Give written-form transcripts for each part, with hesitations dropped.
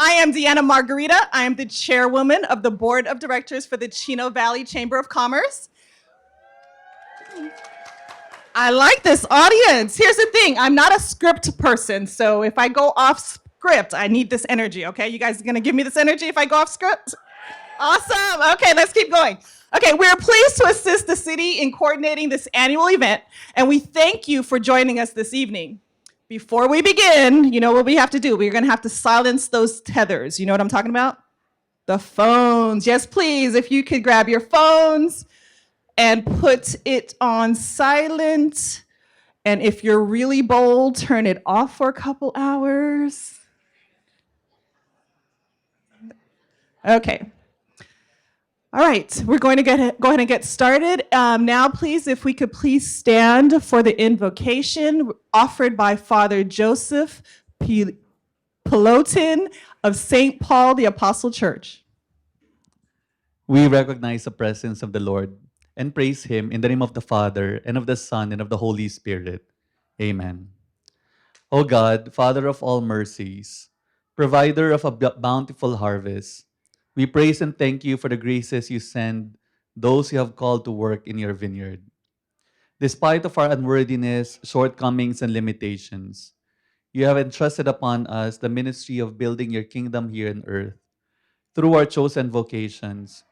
I am Deanna Margarita. I am the chairwoman of the board of directors for the Chino Valley Chamber of Commerce. I like this audience. Here's the thing, I'm not a script person, so if I go off script, I need this energy, okay? You guys are gonna give me this energy if I go off script? Awesome. Okay, let's keep going. Okay, we're pleased to assist the city in coordinating this annual event, and we thank you for joining us this evening. Before we begin, you know what we have to do? We're gonna have to silence those tethers. You know what I'm talking about? The phones. Yes, please, if you could grab your phones and put it on silent. And if you're really bold, turn it off for a couple hours. Okay. All right, we're going to go ahead and get started. Now, please, if we could please stand for the invocation offered by Father Joseph Peloton of St. Paul the Apostle Church. We recognize the presence of the Lord and praise Him in the name of the Father, and of the Son, and of the Holy Spirit. Amen. O God, Father of all mercies, provider of a bountiful harvest, we praise and thank you for the graces you send those you have called to work in your vineyard. Despite of our unworthiness, shortcomings, and limitations, you have entrusted upon us the ministry of building your kingdom here on earth through our chosen vocations,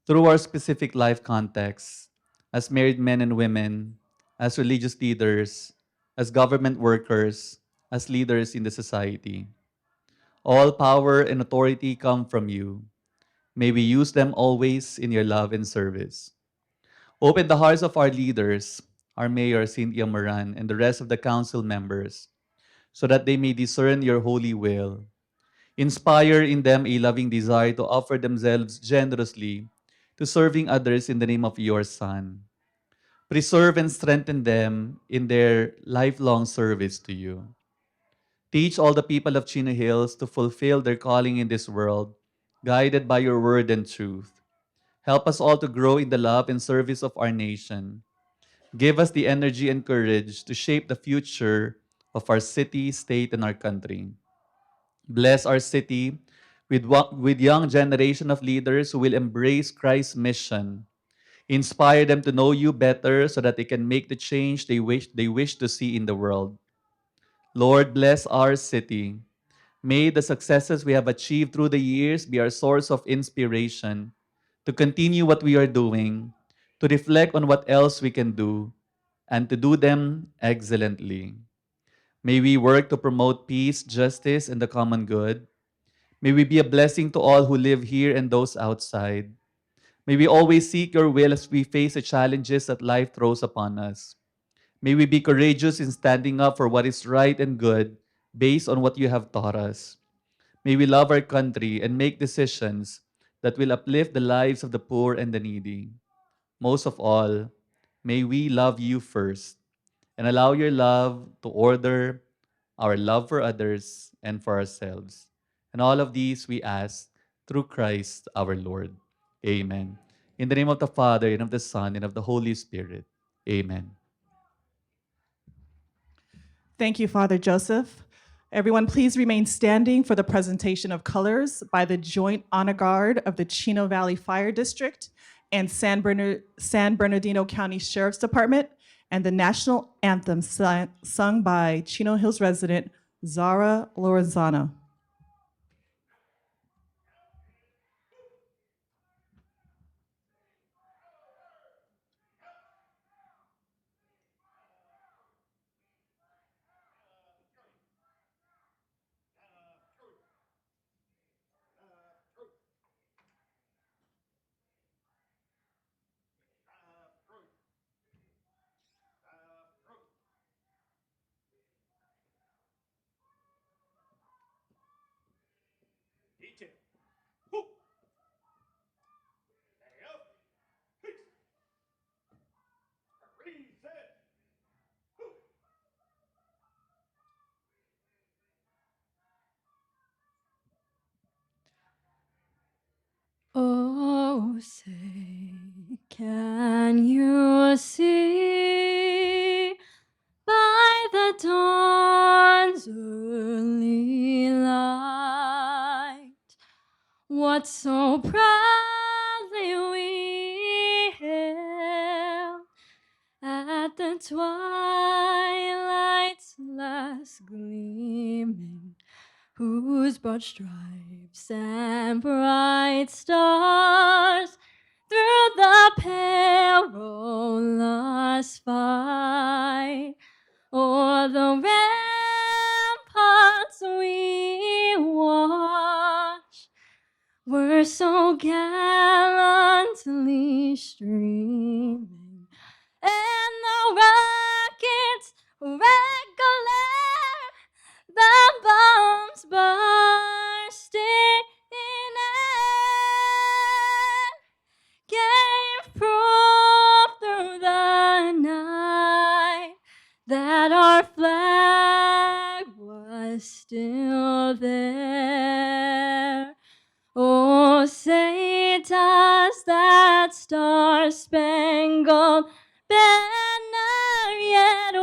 through our specific life contexts, as married men and women, as religious leaders, as government workers, as leaders in the society. All power and authority come from you. May we use them always in your love and service. Open the hearts of our leaders, our Mayor Cynthia Moran, and the rest of the council members, so that they may discern your holy will. Inspire in them a loving desire to offer themselves generously to serving others in the name of your Son. Preserve and strengthen them in their lifelong service to you. Teach all the people of Chino Hills to fulfill their calling in this world, guided by your word and truth. Help us all to grow in the love and service of our nation. Give us the energy and courage to shape the future of our city, state, and our country. Bless our city with young generation of leaders who will embrace Christ's mission. Inspire them to know you better so that they can make the change they wish to see in the world. Lord, bless our city. May the successes we have achieved through the years be our source of inspiration to continue what we are doing, to reflect on what else we can do, and to do them excellently. May we work to promote peace, justice, and the common good. May we be a blessing to all who live here and those outside. May we always seek your will as we face the challenges that life throws upon us. May we be courageous in standing up for what is right and good based on what you have taught us. May we love our country and make decisions that will uplift the lives of the poor and the needy. Most of all, may we love you first and allow your love to order our love for others and for ourselves. And all of these we ask through Christ our Lord. Amen. In the name of the Father, and of the Son, and of the Holy Spirit. Amen. Thank you, Father Joseph. Everyone, please remain standing for the presentation of colors by the Joint Honor Guard of the Chino Valley Fire District and San Bernardino County Sheriff's Department, and the national anthem sung by Chino Hills resident Zara Lorenzano. Oh, say, can you see by the dawn's early light what so proudly we hailed at the twilight's last gleaming, whose broad stripes and bright stars through the perilous fight o'er the ramparts we watch were so gallantly streaming, and the rockets' red glare, the bombs bursting in air, gave proof through the night that our flag was still there. Oh, say does that star-spangled banner yet wave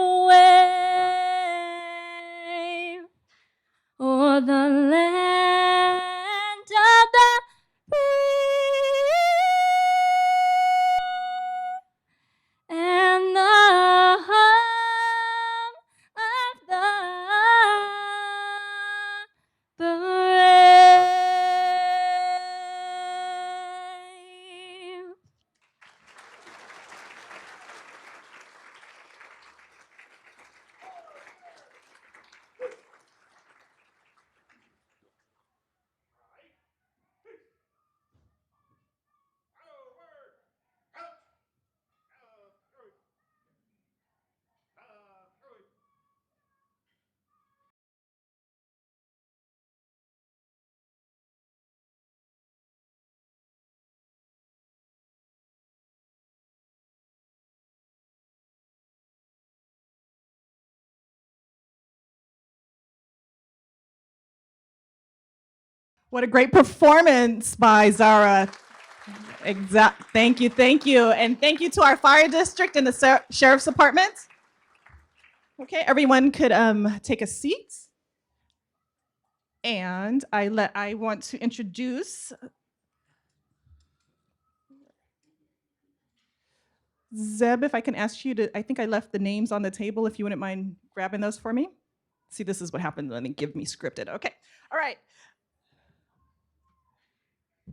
o'er the land of the free and the home of the brave. What a great performance by Zara. Thank you, thank you. And thank you to our fire district and the sheriff's department. Okay, everyone could take a seat. And I want to introduce Zeb, if I can ask you to, I think I left the names on the table, if you wouldn't mind grabbing those for me. See, this is what happens when they give me scripted. Okay, all right.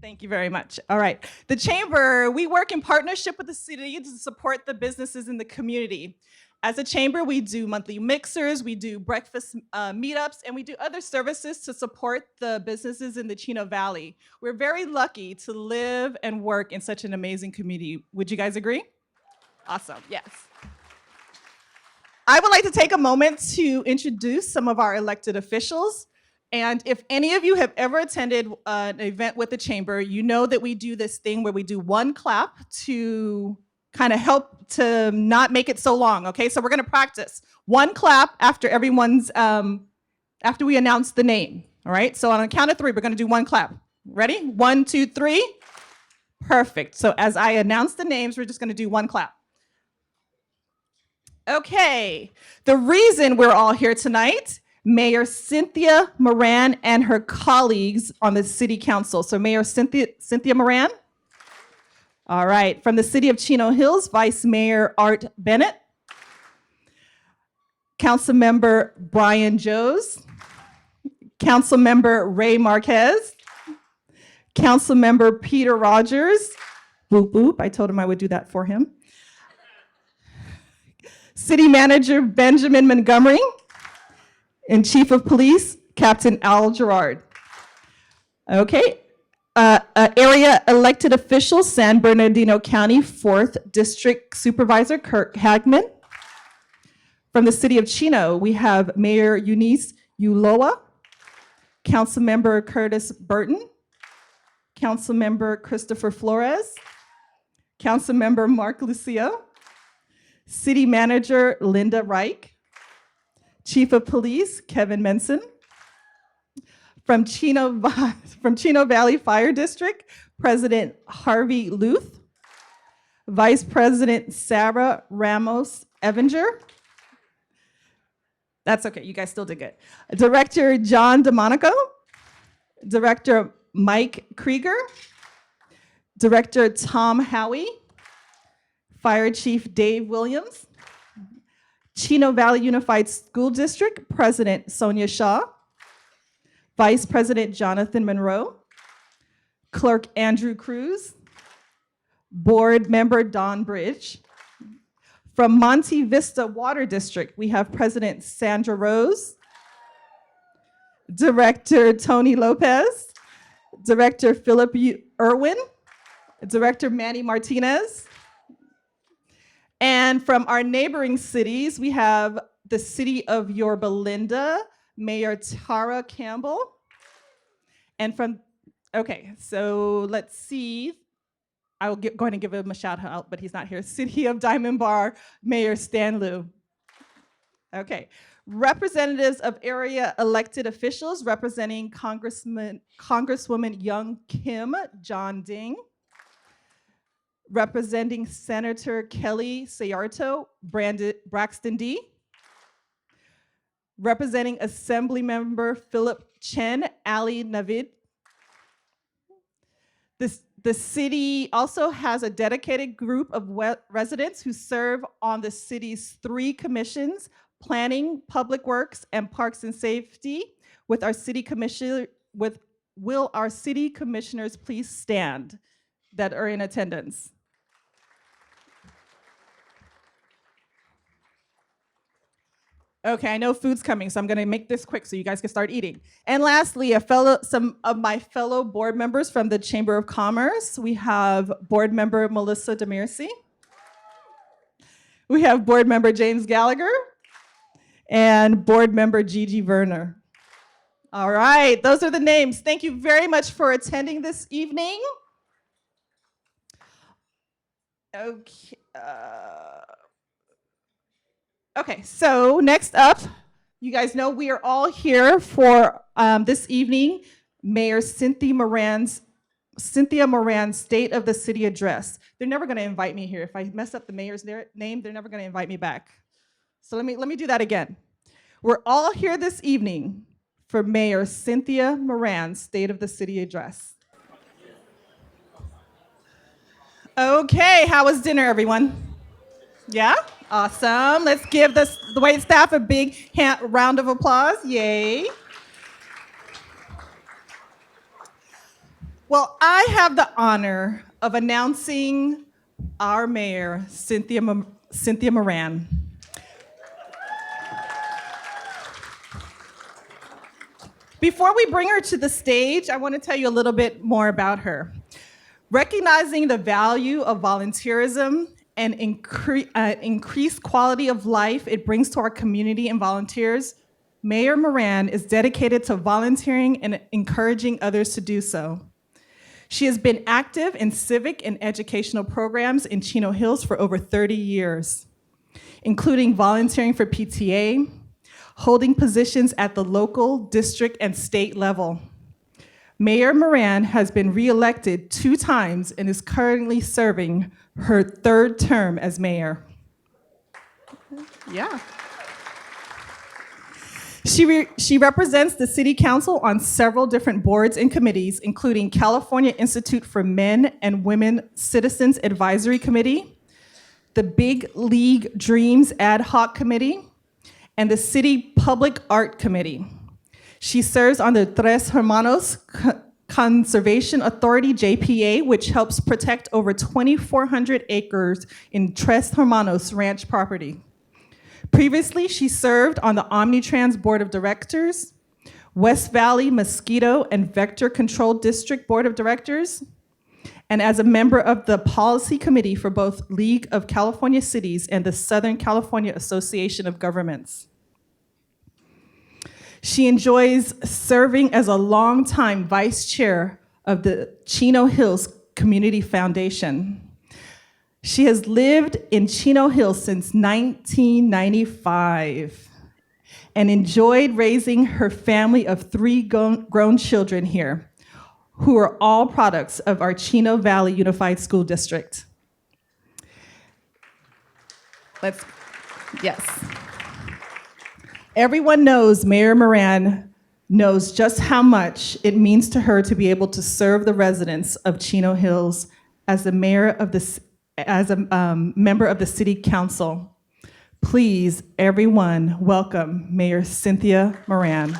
Thank you very much. All right. The Chamber, we work in partnership with the city to support the businesses in the community. As a chamber, we do monthly mixers, we do breakfast meetups, and we do other services to support the businesses in the Chino Valley. We're very lucky to live and work in such an amazing community. Would you guys agree? Awesome, yes. I would like to take a moment to introduce some of our elected officials. And if any of you have ever attended an event with the chamber, you know that we do this thing where we do one clap to kind of help to not make it so long, okay? So we're gonna practice one clap after everyone's, after we announce the name, all right? So on a count of three, we're gonna do one clap. Ready? 1, 2, 3. Perfect. So as I announce the names, we're just gonna do one clap. Okay, the reason we're all here tonight, Mayor Cynthia Moran and her colleagues on the City Council. So Mayor Cynthia Moran. All right, from the City of Chino Hills, Vice Mayor Art Bennett. Councilmember Brian Joes. Councilmember Ray Marquez. Councilmember Peter Rogers. Boop, boop, I told him I would do that for him. City Manager Benjamin Montgomery. And Chief of Police, Captain Al Gerard. Okay, area elected official, San Bernardino County 4th District Supervisor Kirk Hagman. From the City of Chino, we have Mayor Eunice Uloa, Councilmember Curtis Burton, Councilmember Christopher Flores, Councilmember Mark Lucio, City Manager Linda Reich, Chief of Police, Kevin Menson. From Chino Valley Fire District, President Harvey Luth. Vice President Sarah Ramos Evinger. That's okay, you guys still did good. Director John DeMonico. Director Mike Krieger, Director Tom Howie, Fire Chief Dave Williams, Chino Valley Unified School District President Sonia Shaw, Vice President Jonathan Monroe, Clerk Andrew Cruz, Board Member Don Bridge. From Monte Vista Water District, we have President Sandra Rose, Director Tony Lopez, Director Philip Irwin, Director Manny Martinez. And from our neighboring cities, we have the city of Yorba Linda, Mayor Tara Campbell. And from, okay, so let's see. Going to give him a shout out, but he's not here. City of Diamond Bar, Mayor Stan Liu. Okay, representatives of area elected officials representing Congresswoman Young Kim, John Ding. Representing Senator Kelly Sayarto, Braxton D. Representing Assemblymember Philip Chen, Ali Navid. The city also has a dedicated group of residents who serve on the city's 3 commissions: Planning, Public Works, and Parks and Safety. Will our city commissioners please stand that are in attendance? Okay, I know food's coming, so I'm gonna make this quick so you guys can start eating. And lastly, some of my fellow board members from the Chamber of Commerce. We have board member Melissa Demirci. We have board member James Gallagher and board member Gigi Werner. All right, those are the names. Thank you very much for attending this evening. Okay. Okay, so next up, you guys know we are all here for this evening, Mayor Cynthia Moran's State of the City Address. They're never gonna invite me here. If I mess up the mayor's name, they're never gonna invite me back. So let me do that again. We're all here this evening for Mayor Cynthia Moran's State of the City Address. Okay, how was dinner, everyone? Yeah? Awesome. Let's give the wait staff a big round of applause. Yay. Well, I have the honor of announcing our mayor, Cynthia Moran. Before we bring her to the stage, I want to tell you a little bit more about her. Recognizing the value of volunteerism and increased quality of life it brings to our community and volunteers, Mayor Moran is dedicated to volunteering and encouraging others to do so. She has been active in civic and educational programs in Chino Hills for over 30 years, including volunteering for PTA, holding positions at the local, district, and state level. Mayor Moran has been reelected 2 times and is currently serving her 3rd term as mayor. Yeah. She represents the City Council on several different boards and committees, including California Institute for Men and Women Citizens Advisory Committee, the Big League Dreams Ad Hoc Committee, and the City Public Art Committee. She serves on the Tres Hermanos Conservation Authority, JPA, which helps protect over 2,400 acres in Tres Hermanos ranch property. Previously, she served on the Omnitrans Board of Directors, West Valley Mosquito and Vector Control District Board of Directors, and as a member of the Policy Committee for both League of California Cities and the Southern California Association of Governments. She enjoys serving as a longtime vice chair of the Chino Hills Community Foundation. She has lived in Chino Hills since 1995 and enjoyed raising her family of 3 grown children here, who are all products of our Chino Valley Unified School District. Yes. Everyone knows Mayor Moran knows just how much it means to her to be able to serve the residents of Chino Hills as the mayor of as a member of the city council. Please, everyone, welcome Mayor Cynthia Moran.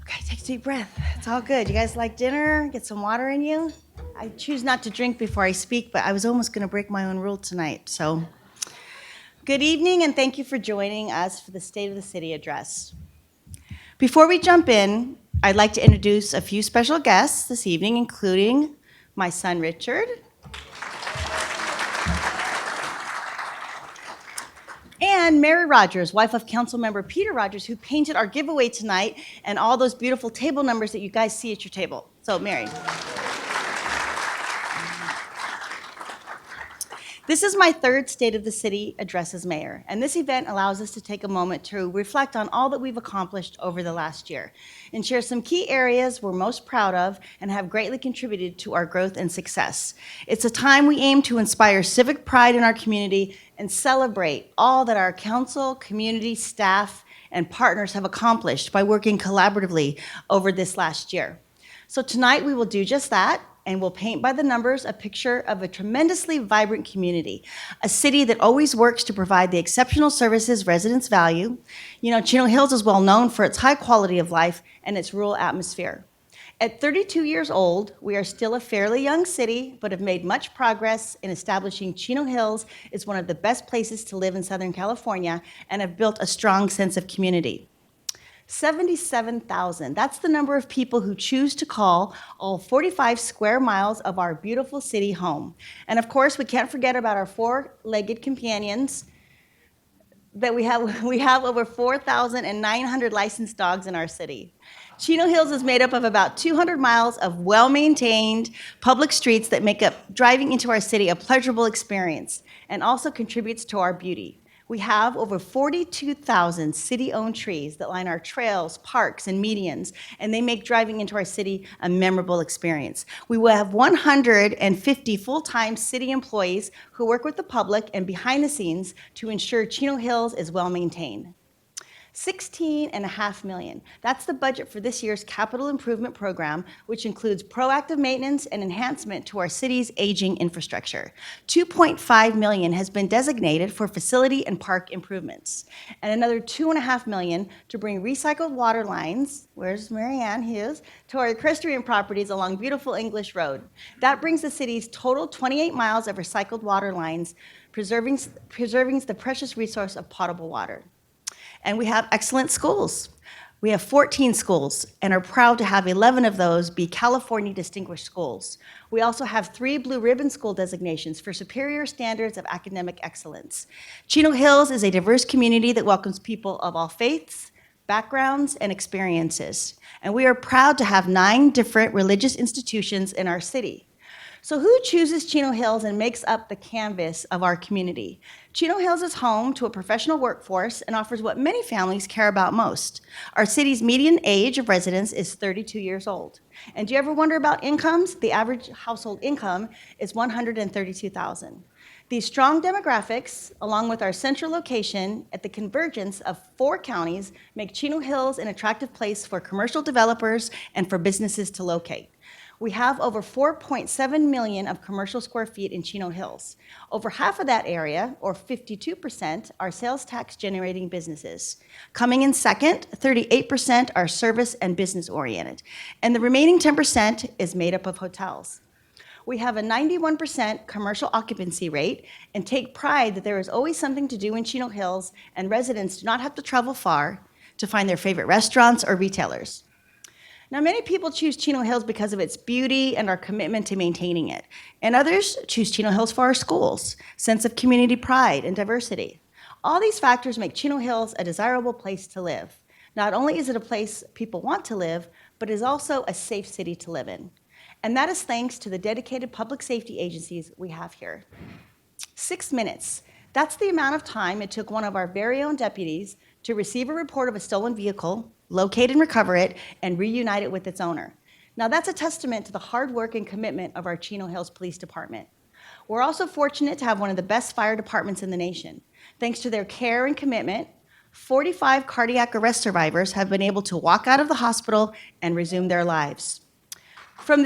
Okay, take a deep breath. It's all good. You guys like dinner? Get some water in you? I choose not to drink before I speak, but I was almost going to break my own rule tonight. So, good evening, and thank you for joining us for the State of the City address. Before we jump in, I'd like to introduce a few special guests this evening, including my son, Richard, and Mary Rogers, wife of Councilmember Peter Rogers, who painted our giveaway tonight and all those beautiful table numbers that you guys see at your table. So, Mary. This is my third State of the City address as mayor, and this event allows us to take a moment to reflect on all that we've accomplished over the last year and share some key areas we're most proud of and have greatly contributed to our growth and success. It's a time we aim to inspire civic pride in our community and celebrate all that our council, community, staff, and partners have accomplished by working collaboratively over this last year. So tonight we will do just that, and we'll paint by the numbers a picture of a tremendously vibrant community, a city that always works to provide the exceptional services residents value. You know, Chino Hills is well known for its high quality of life and its rural atmosphere. At 32 years old, we are still a fairly young city, but have made much progress in establishing Chino Hills as one of the best places to live in Southern California and have built a strong sense of community. 77,000, that's the number of people who choose to call all 45 square miles of our beautiful city home. And of course, we can't forget about our four-legged companions that we have over 4,900 licensed dogs in our city. Chino Hills is made up of about 200 miles of well-maintained public streets that make up driving into our city a pleasurable experience and also contributes to our beauty. We have over 42,000 city-owned trees that line our trails, parks, and medians, and they make driving into our city a memorable experience. We will have 150 full-time city employees who work with the public and behind the scenes to ensure Chino Hills is well-maintained. $16.5 million. That's the budget for this year's capital improvement program, which includes proactive maintenance and enhancement to our city's aging infrastructure. $2.5 million has been designated for facility and park improvements, and another $2.5 million to bring recycled water lines, where's Marianne Hughes, to our equestrian properties along beautiful English Road. That brings the city's total 28 miles of recycled water lines, preserving the precious resource of potable water. And we have excellent schools. We have 14 schools and are proud to have 11 of those be California Distinguished Schools. We also have 3 Blue Ribbon School designations for superior standards of academic excellence. Chino Hills is a diverse community that welcomes people of all faiths, backgrounds, and experiences. And we are proud to have 9 different religious institutions in our city. So who chooses Chino Hills and makes up the canvas of our community? Chino Hills is home to a professional workforce and offers what many families care about most. Our city's median age of residents is 32 years old. And do you ever wonder about incomes? The average household income is $132,000. These strong demographics, along with our central location at the convergence of 4 counties, make Chino Hills an attractive place for commercial developers and for businesses to locate. We have over 4.7 million of commercial square feet in Chino Hills. Over half of that area, or 52%, are sales tax generating businesses. Coming in second, 38% are service and business oriented. And the remaining 10% is made up of hotels. We have a 91% commercial occupancy rate and take pride that there is always something to do in Chino Hills and residents do not have to travel far to find their favorite restaurants or retailers. Now, many people choose Chino Hills because of its beauty and our commitment to maintaining it. And others choose Chino Hills for our schools, sense of community pride, and diversity. All these factors make Chino Hills a desirable place to live. Not only is it a place people want to live, but it is also a safe city to live in. And that is thanks to the dedicated public safety agencies we have here. 6 minutes. That's the amount of time it took one of our very own deputies to receive a report of a stolen vehicle, locate and recover it, and reunite it with its owner. Now, that's a testament to the hard work and commitment of our Chino Hills Police Department. We're also fortunate to have one of the best fire departments in the nation. Thanks to their care and commitment, 45 cardiac arrest survivors have been able to walk out of the hospital and resume their lives. From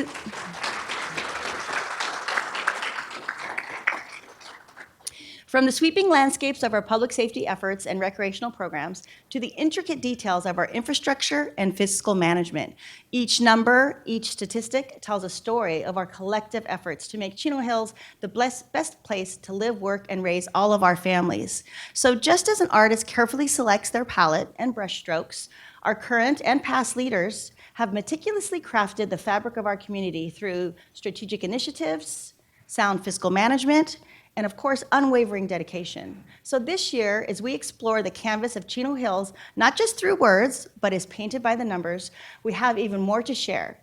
the sweeping landscapes of our public safety efforts and recreational programs to the intricate details of our infrastructure and fiscal management, each number, each statistic tells a story of our collective efforts to make Chino Hills the best place to live, work, and raise all of our families. So just as an artist carefully selects their palette and brushstrokes, our current and past leaders have meticulously crafted the fabric of our community through strategic initiatives, sound fiscal management, and of course, unwavering dedication. So this year, as we explore the canvas of Chino Hills, not just through words, but as painted by the numbers, we have even more to share.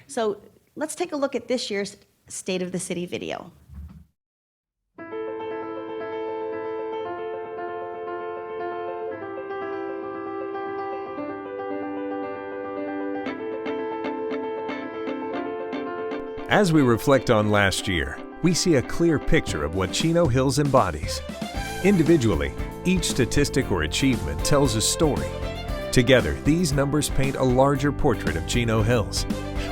So let's take a look at this year's State of the City video. As we reflect on last year, we see a clear picture of what Chino Hills embodies. Individually, each statistic or achievement tells a story. Together, these numbers paint a larger portrait of Chino Hills,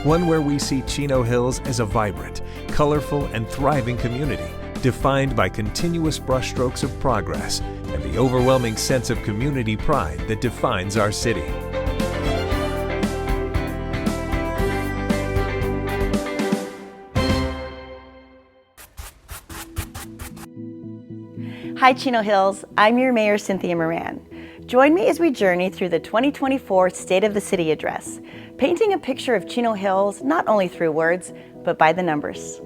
one where we see Chino Hills as a vibrant, colorful, and thriving community, defined by continuous brushstrokes of progress and the overwhelming sense of community pride that defines our city. Hi, Chino Hills. I'm your Mayor, Cynthia Moran. Join me as we journey through the 2024 State of the City Address, painting a picture of Chino Hills not only through words, but by the numbers.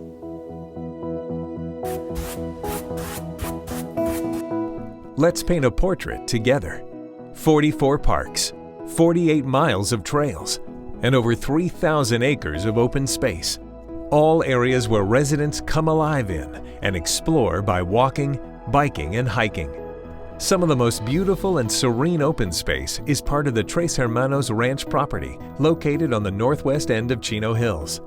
Let's paint a portrait together. 44 parks, 48 miles of trails, and over 3,000 acres of open space. All areas where residents come alive in and explore by walking, biking, and hiking. Some of the most beautiful and serene open space is part of the Tres Hermanos Ranch property located on the northwest end of Chino Hills.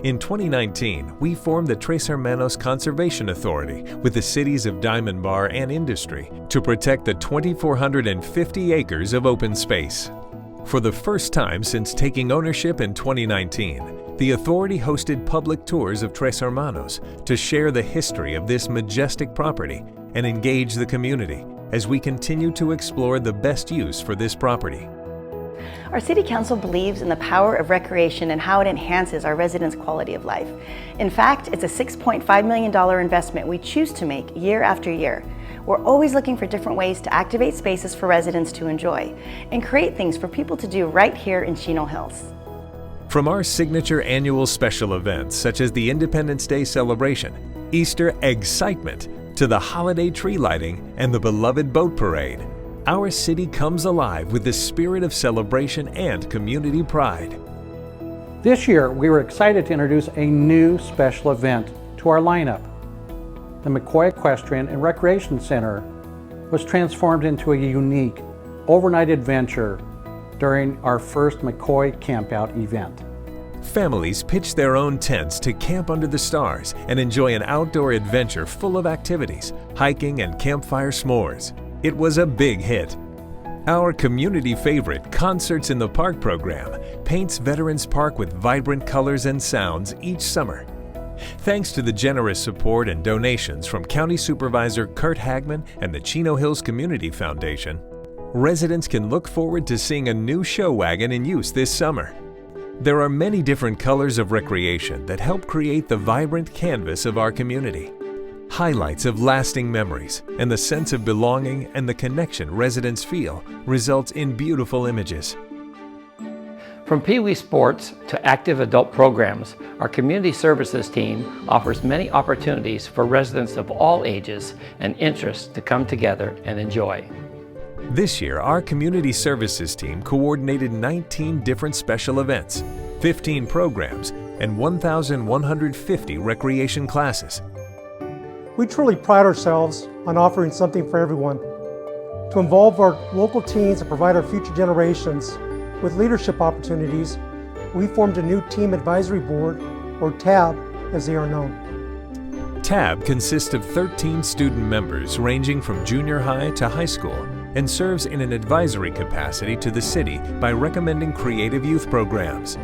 In 2019, we formed the Tres Hermanos Conservation Authority with the cities of Diamond Bar and Industry to protect the 2,450 acres of open space. For the first time since taking ownership in 2019, the authority hosted public tours of Tres Hermanos to share the history of this majestic property and engage the community as we continue to explore the best use for this property. Our City Council believes in the power of recreation and how it enhances our residents' quality of life. In fact, it's a $6.5 million investment we choose to make year after year. We're always looking for different ways to activate spaces for residents to enjoy and create things for people to do right here in Chino Hills. From our signature annual special events such as the Independence Day celebration, Easter excitement, to the holiday tree lighting and the beloved boat parade, our city comes alive with the spirit of celebration and community pride. This year, we were excited to introduce a new special event to our lineup. The McCoy Equestrian and Recreation Center was transformed into a unique overnight adventure during our first McCoy Campout event. Families pitch their own tents to camp under the stars and enjoy an outdoor adventure full of activities, hiking, and campfire s'mores. It was a big hit. Our community favorite Concerts in the Park program paints Veterans Park with vibrant colors and sounds each summer. Thanks to the generous support and donations from County Supervisor Kurt Hagman and the Chino Hills Community Foundation, residents can look forward to seeing a new show wagon in use this summer. There are many different colors of recreation that help create the vibrant canvas of our community. Highlights of lasting memories and the sense of belonging and the connection residents feel results in beautiful images. From Pee Wee Sports to active adult programs, our community services team offers many opportunities for residents of all ages and interests to come together and enjoy. This year, our community services team coordinated 19 different special events, 15 programs, and 1,150 recreation classes. We truly pride ourselves on offering something for everyone. To involve our local teens and provide our future generations with leadership opportunities, we formed a new Team Advisory Board, or TAB as they are known. TAB consists of 13 student members ranging from junior high to high school and serves in an advisory capacity to the city by recommending creative youth programs.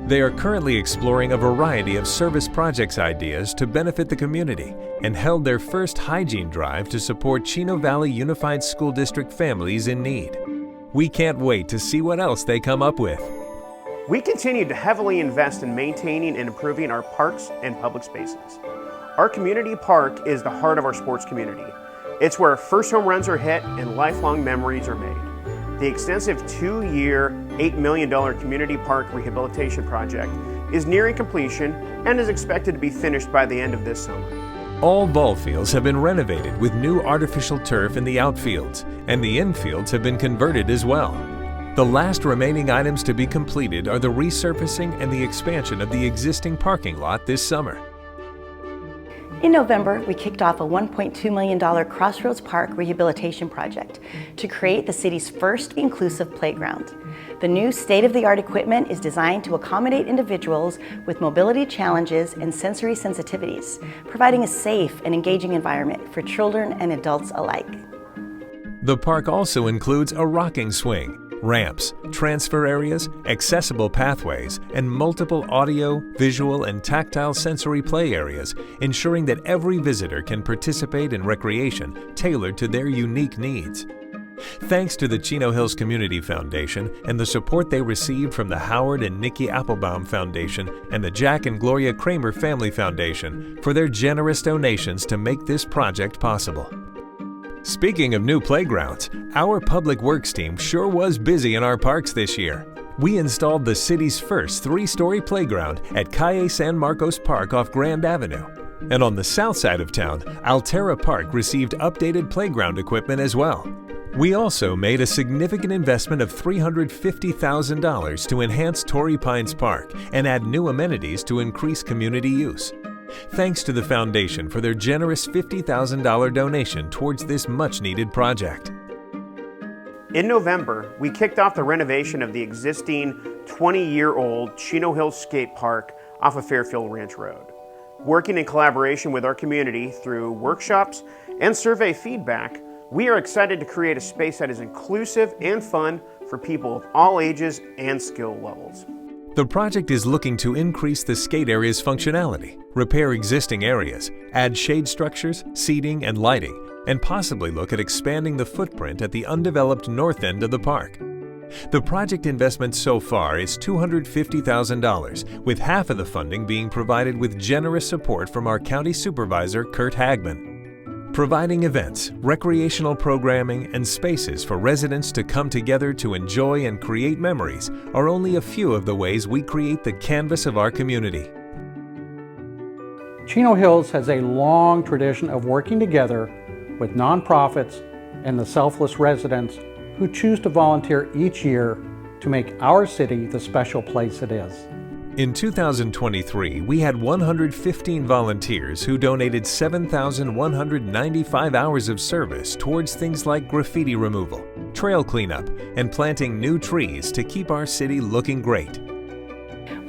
They are currently exploring a variety of service projects ideas to benefit the community and held their first hygiene drive to support Chino Valley Unified School District families in need. We can't wait to see what else they come up with. We continue to heavily invest in maintaining and improving our parks and public spaces. Our community park is the heart of our sports community. It's where first home runs are hit and lifelong memories are made. The extensive 2-year, $8 million community park rehabilitation project is nearing completion and is expected to be finished by the end of this summer. All ball fields have been renovated with new artificial turf in the outfields, and the infields have been converted as well. The last remaining items to be completed are the resurfacing and the expansion of the existing parking lot this summer. In November, we kicked off a $1.2 million Crossroads Park rehabilitation project to create the city's first inclusive playground. The new state-of-the-art equipment is designed to accommodate individuals with mobility challenges and sensory sensitivities, providing a safe and engaging environment for children and adults alike. The park also includes a rocking swing, ramps, transfer areas, accessible pathways, and multiple audio, visual, and tactile sensory play areas, ensuring that every visitor can participate in recreation tailored to their unique needs. Thanks to the Chino Hills Community Foundation and the support they received from the Howard and Nikki Applebaum Foundation and the Jack and Gloria Kramer Family Foundation for their generous donations to make this project possible. Speaking of new playgrounds, our Public Works team sure was busy in our parks this year. We installed the city's first 3-story playground at Calle San Marcos Park off Grand Avenue. And on the south side of town, Altera Park received updated playground equipment as well. We also made a significant investment of $350,000 to enhance Torrey Pines Park and add new amenities to increase community use. Thanks to the Foundation for their generous $50,000 donation towards this much-needed project. In November, we kicked off the renovation of the existing 20-year-old Chino Hills Skate Park off of Fairfield Ranch Road. Working in collaboration with our community through workshops and survey feedback, we are excited to create a space that is inclusive and fun for people of all ages and skill levels. The project is looking to increase the skate area's functionality, repair existing areas, add shade structures, seating, and lighting, and possibly look at expanding the footprint at the undeveloped north end of the park. The project investment so far is $250,000, with half of the funding being provided with generous support from our County Supervisor, Kurt Hagman. Providing events, recreational programming, and spaces for residents to come together to enjoy and create memories are only a few of the ways we create the canvas of our community. Chino Hills has a long tradition of working together with nonprofits and the selfless residents who choose to volunteer each year to make our city the special place it is. In 2023, we had 115 volunteers who donated 7,195 hours of service towards things like graffiti removal, trail cleanup, and planting new trees to keep our city looking great.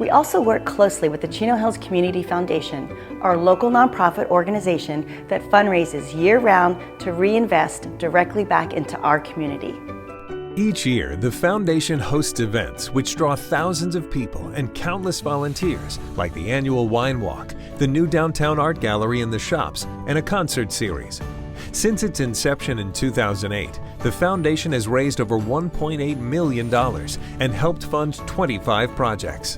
We also work closely with the Chino Hills Community Foundation, our local nonprofit organization that fundraises year-round to reinvest directly back into our community. Each year, the Foundation hosts events which draw thousands of people and countless volunteers, like the annual Wine Walk, the new downtown art gallery and the shops, and a concert series. Since its inception in 2008, the Foundation has raised over $1.8 million and helped fund 25 projects.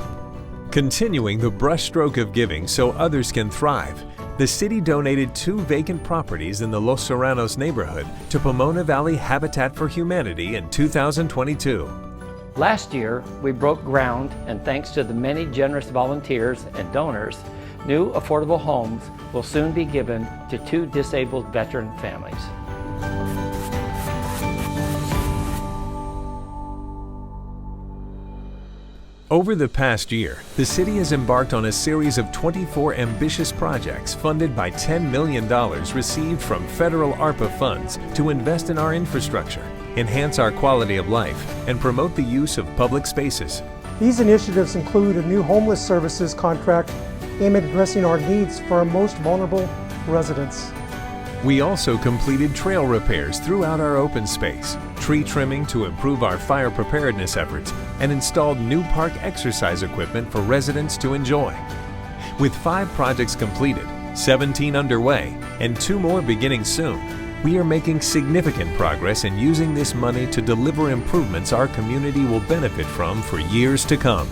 Continuing the brushstroke of giving so others can thrive, the city donated 2 vacant properties in the Los Serranos neighborhood to Pomona Valley Habitat for Humanity in 2022. Last year, we broke ground, and thanks to the many generous volunteers and donors, new affordable homes will soon be given to 2 disabled veteran families. Over the past year, the city has embarked on a series of 24 ambitious projects funded by $10 million received from federal ARPA funds to invest in our infrastructure, enhance our quality of life, and promote the use of public spaces. These initiatives include a new homeless services contract aimed at addressing our needs for our most vulnerable residents. We also completed trail repairs throughout our open space, tree trimming to improve our fire preparedness efforts, and installed new park exercise equipment for residents to enjoy. With 5 projects completed, 17 underway, and 2 more beginning soon, we are making significant progress in using this money to deliver improvements our community will benefit from for years to come.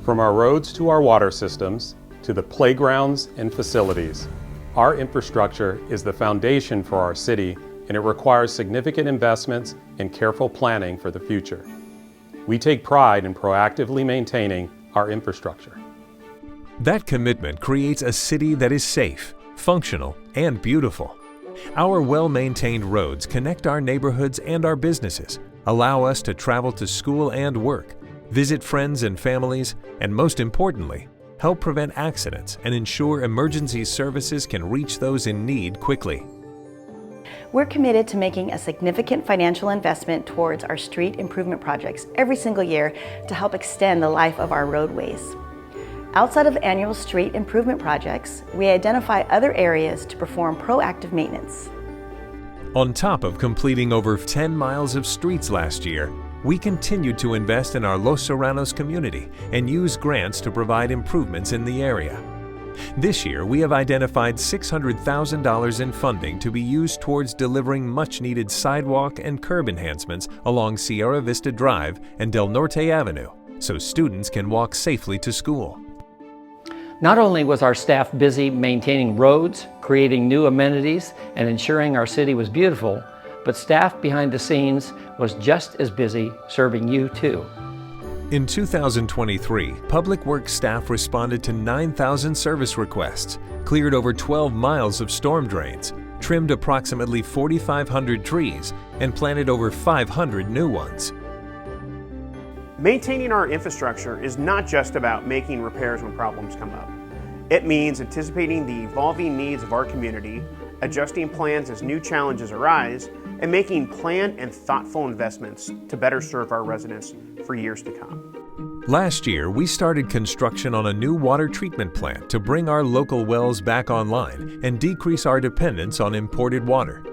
From our roads to our water systems, to the playgrounds and facilities, our infrastructure is the foundation for our city, and it requires significant investments and careful planning for the future. We take pride in proactively maintaining our infrastructure. That commitment creates a city that is safe, functional, and beautiful. Our well-maintained roads connect our neighborhoods and our businesses, allow us to travel to school and work, visit friends and families, and most importantly, help prevent accidents and ensure emergency services can reach those in need quickly. We're committed to making a significant financial investment towards our street improvement projects every single year to help extend the life of our roadways. Outside of annual street improvement projects, we identify other areas to perform proactive maintenance. On top of completing over 10 miles of streets last year, we continued to invest in our Los Serranos community and use grants to provide improvements in the area. This year, we have identified $600,000 in funding to be used towards delivering much-needed sidewalk and curb enhancements along Sierra Vista Drive and Del Norte Avenue, so students can walk safely to school. Not only was our staff busy maintaining roads, creating new amenities, and ensuring our city was beautiful, but staff behind the scenes was just as busy serving you too. In 2023, Public Works staff responded to 9,000 service requests, cleared over 12 miles of storm drains, trimmed approximately 4,500 trees, and planted over 500 new ones. Maintaining our infrastructure is not just about making repairs when problems come up. It means anticipating the evolving needs of our community, adjusting plans as new challenges arise, and making planned and thoughtful investments to better serve our residents for years to come. Last year, we started construction on a new water treatment plant to bring our local wells back online and decrease our dependence on imported water.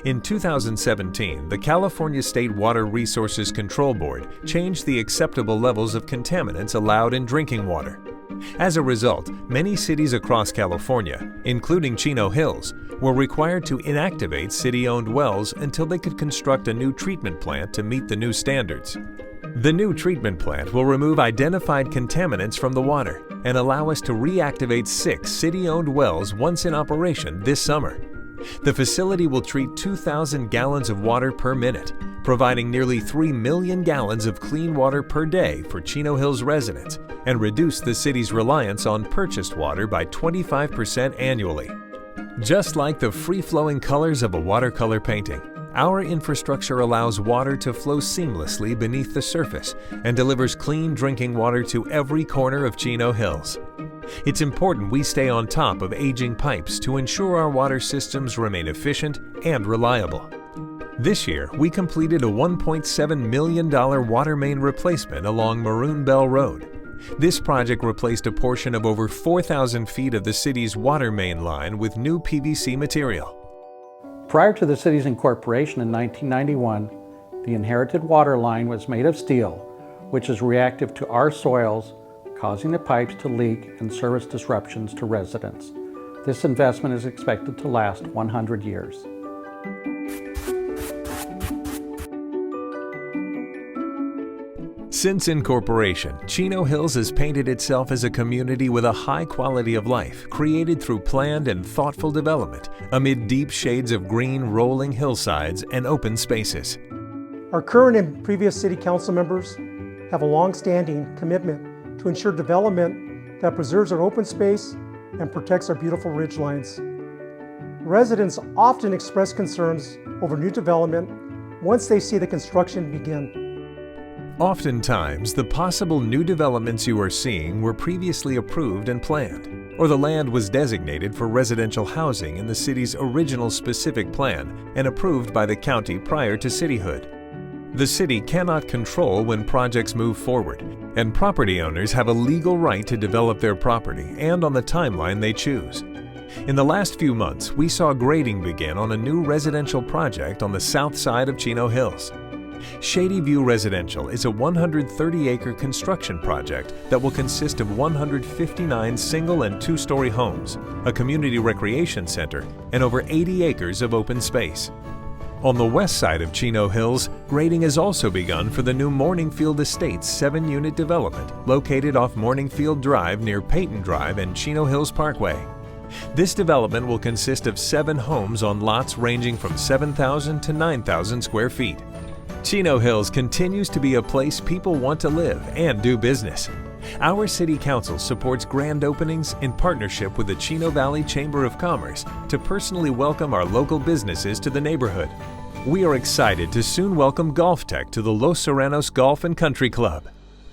In 2017, the California State Water Resources Control Board changed the acceptable levels of contaminants allowed in drinking water. As a result, many cities across California, including Chino Hills, were required to inactivate city-owned wells until they could construct a new treatment plant to meet the new standards. The new treatment plant will remove identified contaminants from the water and allow us to reactivate 6 city-owned wells once in operation this summer. The facility will treat 2,000 gallons of water per minute, providing nearly 3 million gallons of clean water per day for Chino Hills residents, and reduce the city's reliance on purchased water by 25% annually. Just like the free-flowing colors of a watercolor painting, our infrastructure allows water to flow seamlessly beneath the surface and delivers clean drinking water to every corner of Chino Hills. It's important we stay on top of aging pipes to ensure our water systems remain efficient and reliable. This year, we completed a $1.7 million water main replacement along Maroon Bell Road. This project replaced a portion of over 4,000 feet of the city's water main line with new PVC material. Prior to the city's incorporation in 1991, the inherited water line was made of steel, which is reactive to our soils, causing the pipes to leak and service disruptions to residents. This investment is expected to last 100 years. Since incorporation, Chino Hills has painted itself as a community with a high quality of life created through planned and thoughtful development amid deep shades of green rolling hillsides and open spaces. Our current and previous city council members have a long-standing commitment to ensure development that preserves our open space and protects our beautiful ridgelines. Residents often express concerns over new development once they see the construction begin. Oftentimes, the possible new developments you are seeing were previously approved and planned. or the land was designated for residential housing in the city's original specific plan and approved by the county prior to cityhood. The city cannot control when projects move forward, and property owners have a legal right to develop their property and on the timeline they choose. In the last few months, we saw grading begin on a new residential project on the south side of Chino Hills. Shady View Residential is a 130-acre construction project that will consist of 159 single and two-story homes, a community recreation center, and over 80 acres of open space. On the west side of Chino Hills, grading has also begun for the new Morningfield Estates 7-unit development located off Morningfield Drive near Peyton Drive and Chino Hills Parkway. This development will consist of 7 homes on lots ranging from 7,000 to 9,000 square feet. Chino Hills continues to be a place people want to live and do business. Our City Council supports grand openings in partnership with the Chino Valley Chamber of Commerce to personally welcome our local businesses to the neighborhood. We are excited to soon welcome Golf Tech to the Los Serranos Golf and Country Club.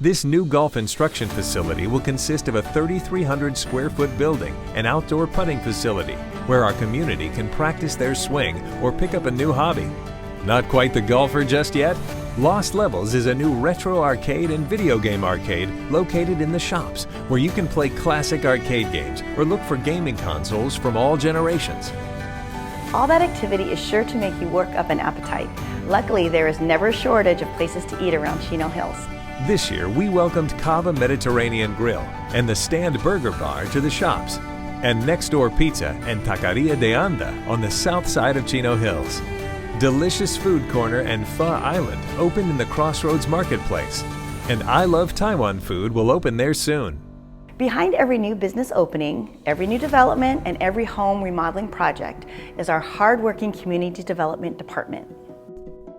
This new golf instruction facility will consist of a 3,300 square foot building and outdoor putting facility where our community can practice their swing or pick up a new hobby. Not quite the golfer just yet? Lost Levels is a new retro arcade and video game arcade located in the shops where you can play classic arcade games or look for gaming consoles from all generations. All that activity is sure to make you work up an appetite. Luckily, there is never a shortage of places to eat around Chino Hills. This year, we welcomed Cava Mediterranean Grill and the Stand Burger Bar to the shops, and Next Door Pizza and Taqueria de Anda on the south side of Chino Hills. Delicious Food Corner and Pho Island opened in the Crossroads Marketplace, and I Love Taiwan Food will open there soon. Behind every new business opening, every new development, and every home remodeling project is our hard-working community development department.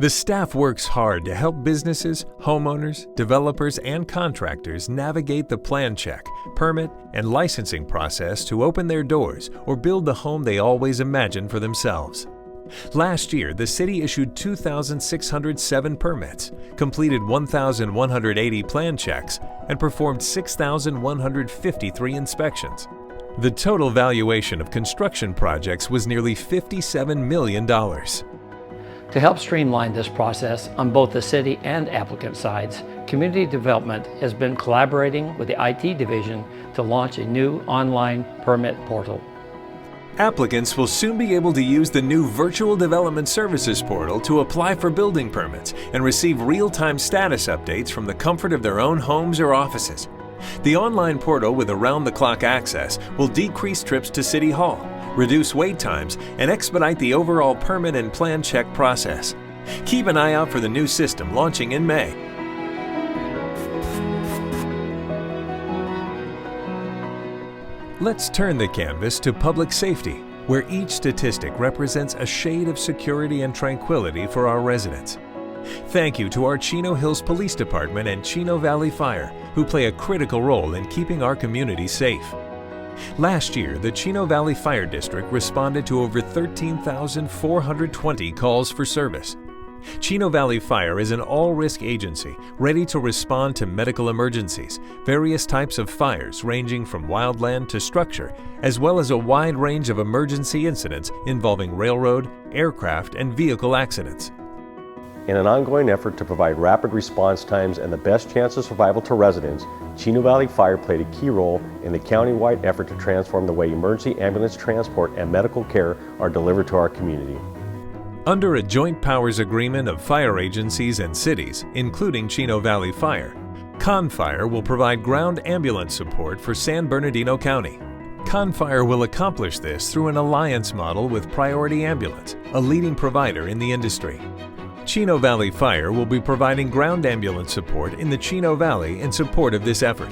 The staff works hard to help businesses, homeowners, developers, and contractors navigate the plan check, permit, and licensing process to open their doors or build the home they always imagined for themselves. Last year, the city issued 2,607 permits, completed 1,180 plan checks, and performed 6,153 inspections. The total valuation of construction projects was nearly $57 million. To help streamline this process on both the city and applicant sides, Community Development has been collaborating with the IT division to launch a new online permit portal. Applicants will soon be able to use the new Virtual Development Services portal to apply for building permits and receive real-time status updates from the comfort of their own homes or offices. The online portal with around-the-clock access will decrease trips to City Hall, reduce wait times, and expedite the overall permit and plan check process. Keep an eye out for the new system launching in May. Let's turn the canvas to public safety, where each statistic represents a shade of security and tranquility for our residents. Thank you to our Chino Hills Police Department and Chino Valley Fire, who play a critical role in keeping our community safe. Last year, the Chino Valley Fire District responded to over 13,420 calls for service. Chino Valley Fire is an all-risk agency ready to respond to medical emergencies, various types of fires ranging from wildland to structure, as well as a wide range of emergency incidents involving railroad, aircraft, and vehicle accidents. In an ongoing effort to provide rapid response times and the best chance of survival to residents, Chino Valley Fire played a key role in the county-wide effort to transform the way emergency ambulance transport and medical care are delivered to our community. Under a joint powers agreement of fire agencies and cities, including Chino Valley Fire, ConFire will provide ground ambulance support for San Bernardino County. ConFire will accomplish this through an alliance model with Priority Ambulance, a leading provider in the industry. Chino Valley Fire will be providing ground ambulance support in the Chino Valley in support of this effort.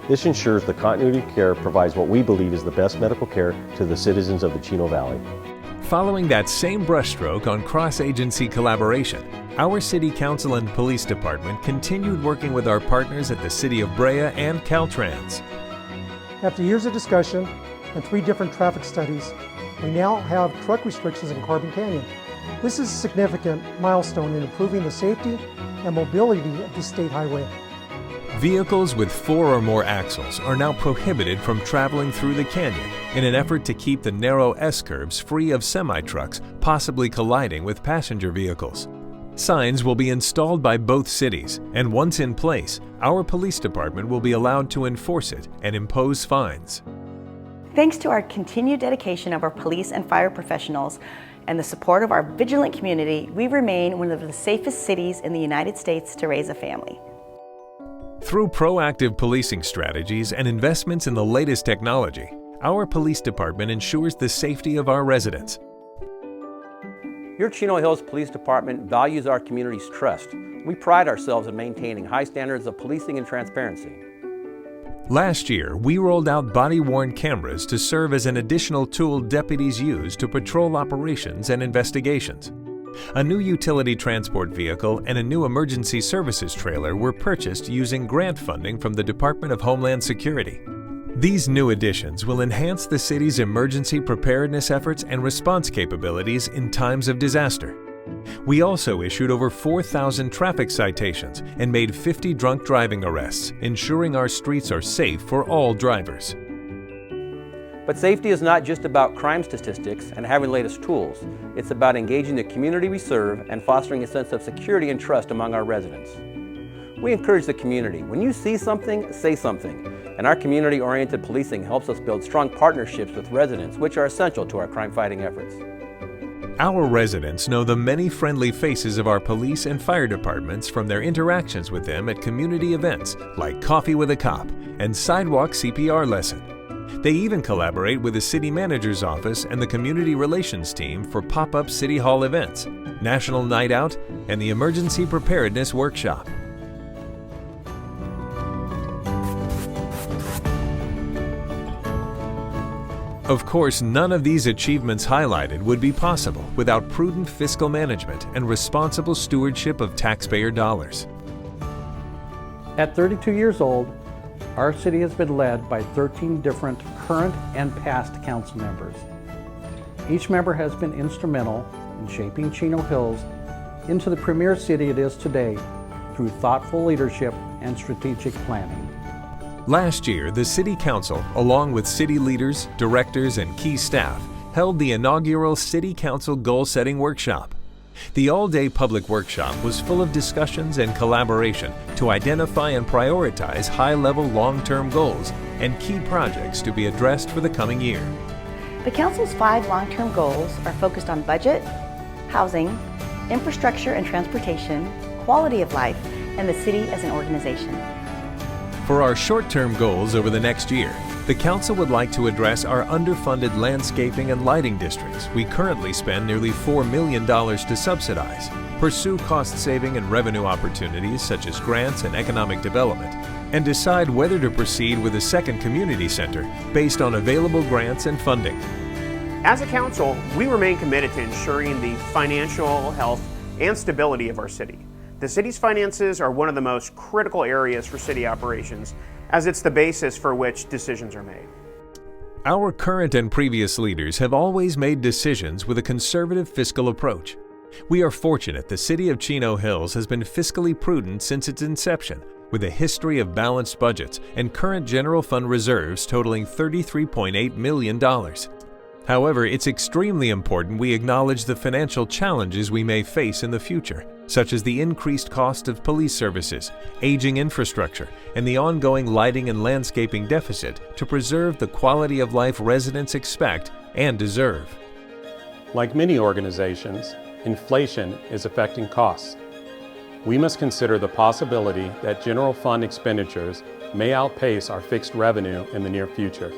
This ensures the continuity of care provides what we believe is the best medical care to the citizens of the Chino Valley. Following that same brushstroke on cross-agency collaboration, our City Council and Police Department continued working with our partners at the City of Brea and Caltrans. After years of discussion and 3 different traffic studies, we now have truck restrictions in Carbon Canyon. This is a significant milestone in improving the safety and mobility of the state highway. Vehicles with 4 or more axles are now prohibited from traveling through the canyon in an effort to keep the narrow S-curves free of semi-trucks possibly colliding with passenger vehicles. Signs will be installed by both cities, and once in place, our police department will be allowed to enforce it and impose fines. Thanks to our continued dedication of our police and fire professionals and the support of our vigilant community, we remain one of the safest cities in the United States to raise a family. Through proactive policing strategies and investments in the latest technology, our police department ensures the safety of our residents. Your Chino Hills Police Department values our community's trust. We pride ourselves in maintaining high standards of policing and transparency. Last year, we rolled out body-worn cameras to serve as an additional tool deputies use to patrol operations and investigations. A new utility transport vehicle and a new emergency services trailer were purchased using grant funding from the Department of Homeland Security. These new additions will enhance the city's emergency preparedness efforts and response capabilities in times of disaster. We also issued over 4,000 traffic citations and made 50 drunk driving arrests, ensuring our streets are safe for all drivers. But safety is not just about crime statistics and having the latest tools. It's about engaging the community we serve and fostering a sense of security and trust among our residents. We encourage the community. When you see something, say something. And our community-oriented policing helps us build strong partnerships with residents, which are essential to our crime-fighting efforts. Our residents know the many friendly faces of our police and fire departments from their interactions with them at community events like Coffee with a Cop and Sidewalk CPR Lesson. They even collaborate with the City Manager's Office and the Community Relations Team for pop-up City Hall events, National Night Out, and the Emergency Preparedness Workshop. Of course, none of these achievements highlighted would be possible without prudent fiscal management and responsible stewardship of taxpayer dollars. At 32 years old, our city has been led by 13 different current and past council members. Each member has been instrumental in shaping Chino Hills into the premier city it is today through thoughtful leadership and strategic planning. Last year, the City Council, along with city leaders, directors, and key staff, held the inaugural City Council Goal-Setting Workshop. The all-day public workshop was full of discussions and collaboration to identify and prioritize high-level long-term goals and key projects to be addressed for the coming year. The Council's 5 long-term goals are focused on budget, housing, infrastructure and transportation, quality of life, and the city as an organization. For our short-term goals over the next year, the Council would like to address our underfunded landscaping and lighting districts we currently spend nearly $4 million to subsidize, pursue cost-saving and revenue opportunities such as grants and economic development, and decide whether to proceed with a second community center based on available grants and funding. As a council, we remain committed to ensuring the financial health and stability of our city. The city's finances are one of the most critical areas for city operations, as it's the basis for which decisions are made. Our current and previous leaders have always made decisions with a conservative fiscal approach. We are fortunate the City of Chino Hills has been fiscally prudent since its inception, with a history of balanced budgets and current general fund reserves totaling $33.8 million. However, it's extremely important we acknowledge the financial challenges we may face in the future, such as the increased cost of police services, aging infrastructure, and the ongoing lighting and landscaping deficit to preserve the quality of life residents expect and deserve. Like many organizations, inflation is affecting costs. We must consider the possibility that general fund expenditures may outpace our fixed revenue in the near future.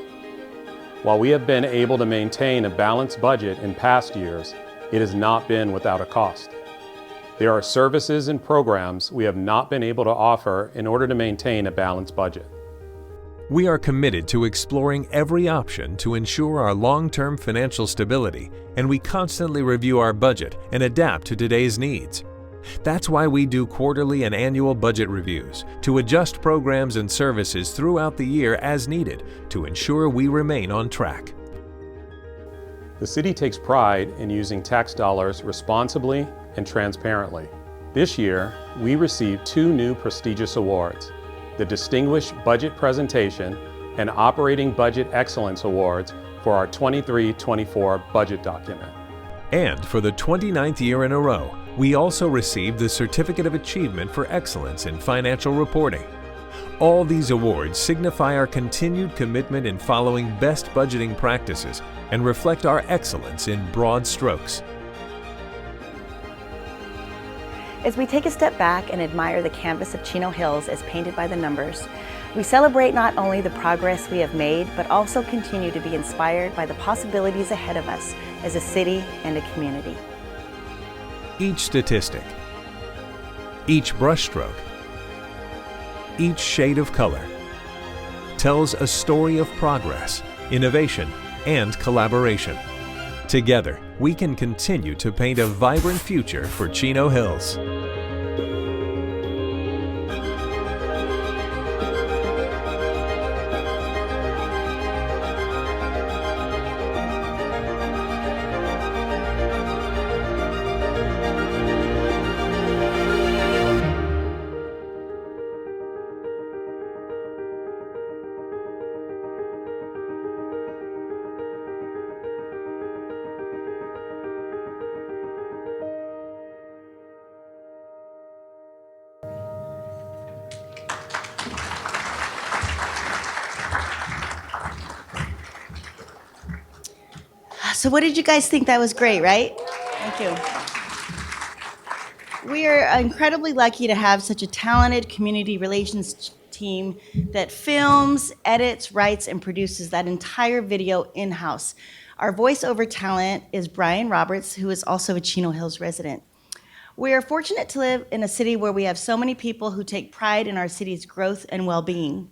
While we have been able to maintain a balanced budget in past years, it has not been without a cost. There are services and programs we have not been able to offer in order to maintain a balanced budget. We are committed to exploring every option to ensure our long-term financial stability, and we constantly review our budget and adapt to today's needs. That's why we do quarterly and annual budget reviews to adjust programs and services throughout the year as needed to ensure we remain on track. The city takes pride in using tax dollars responsibly and transparently. This year, we received 2 new prestigious awards. the Distinguished Budget Presentation and Operating Budget Excellence Awards for our 23-24 budget document. And for the 29th year in a row, we also received the Certificate of Achievement for Excellence in Financial Reporting. All these awards signify our continued commitment in following best budgeting practices and reflect our excellence in broad strokes. As we take a step back and admire the canvas of Chino Hills as painted by the numbers, we celebrate not only the progress we have made, but also continue to be inspired by the possibilities ahead of us as a city and a community. Each statistic, each brushstroke, each shade of color tells a story of progress, innovation, and collaboration. Together, we can continue to paint a vibrant future for Chino Hills. So what did you guys think? That was great, right? Thank you. We are incredibly lucky to have such a talented community relations team that films, edits, writes, and produces that entire video in-house. Our voiceover talent is Brian Roberts, who is also a Chino Hills resident. We are fortunate to live in a city where we have so many people who take pride in our city's growth and well-being.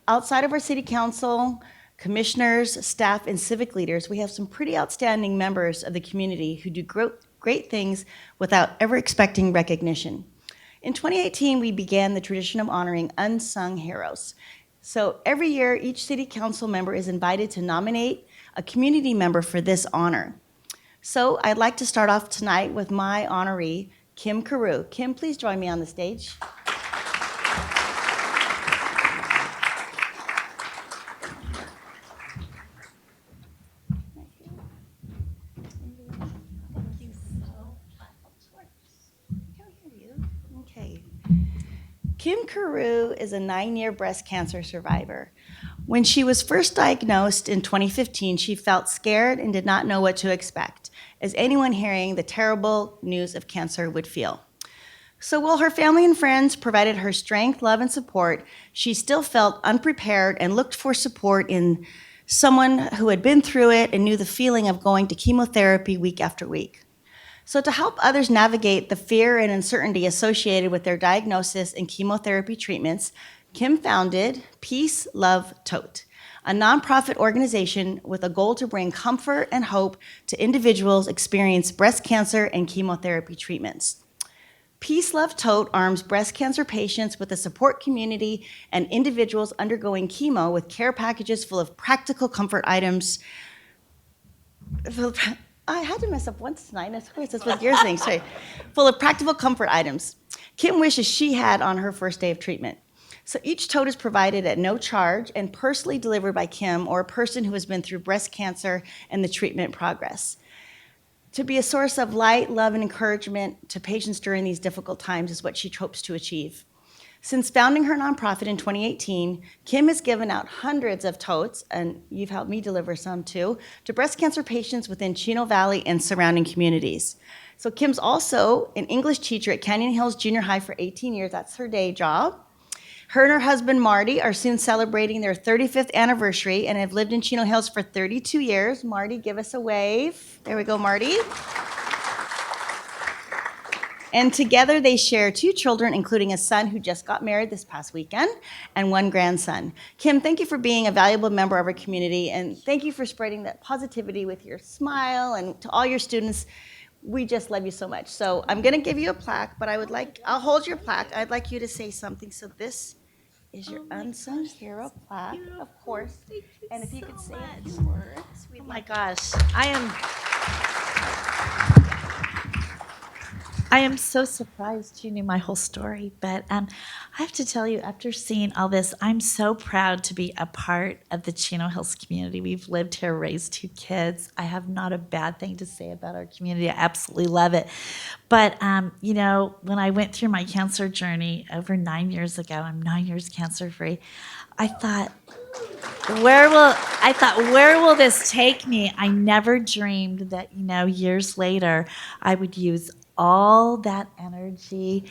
Outside of our city council, commissioners, staff, and civic leaders, we have some pretty outstanding members of the community who do great things without ever expecting recognition. In 2018, we began the tradition of honoring Unsung Heroes. So every year, each city council member is invited to nominate a community member for this honor. So I'd like to start off tonight with my honoree, Kim Carew. Kim, please join me on the stage. Kim Carew is a 9-year breast cancer survivor. When she was first diagnosed in 2015, she felt scared and did not know what to expect, as anyone hearing the terrible news of cancer would feel. So while her family and friends provided her strength, love, and support, she still felt unprepared and looked for support in someone who had been through it and knew the feeling of going to chemotherapy week after week. So to help others navigate the fear and uncertainty associated with their diagnosis and chemotherapy treatments, Kim founded Peace, Love, Tote, a nonprofit organization with a goal to bring comfort and hope to individuals experiencing breast cancer and chemotherapy treatments. Peace, Love, Tote arms breast cancer patients with a support community and individuals undergoing chemo with care packages full of practical comfort items. I had to mess up once tonight. Of course, that's what you're saying. Sorry. Full of practical comfort items. Kim wishes she had on her first day of treatment. So each tote is provided at no charge and personally delivered by Kim or a person who has been through breast cancer and the treatment progress. To be a source of light, love, and encouragement to patients during these difficult times is what she hopes to achieve. Since founding her nonprofit in 2018, Kim has given out hundreds of totes, and you've helped me deliver some too, to breast cancer patients within Chino Valley and surrounding communities. So Kim's also an English teacher at Canyon Hills Junior High for 18 years. That's her day job. Her and her husband, Marty, are soon celebrating their 35th anniversary and have lived in Chino Hills for 32 years. Marty, give us a wave. There we go, Marty. And together they share 2 children, including a son who just got married this past weekend, and 1 grandson. Kim, thank you for being a valuable member of our community, and thank you for spreading that positivity with your smile, and to all your students, we just love you so much. So I'm gonna give you a plaque, but I'll hold your plaque. I'd like you to say something. So this is your Unsung Hero plaque, of course. And if you could say a few words. Oh my gosh, I am so surprised you knew my whole story, but I have to tell you, after seeing all this, I'm so proud to be a part of the Chino Hills community. We've lived here, raised 2 kids. I have not a bad thing to say about our community. I absolutely love it. But, you know, when I went through my cancer journey over 9 years ago, I'm 9 years cancer-free, I thought, where will this take me? I never dreamed that, you know, years later, I would use all that energy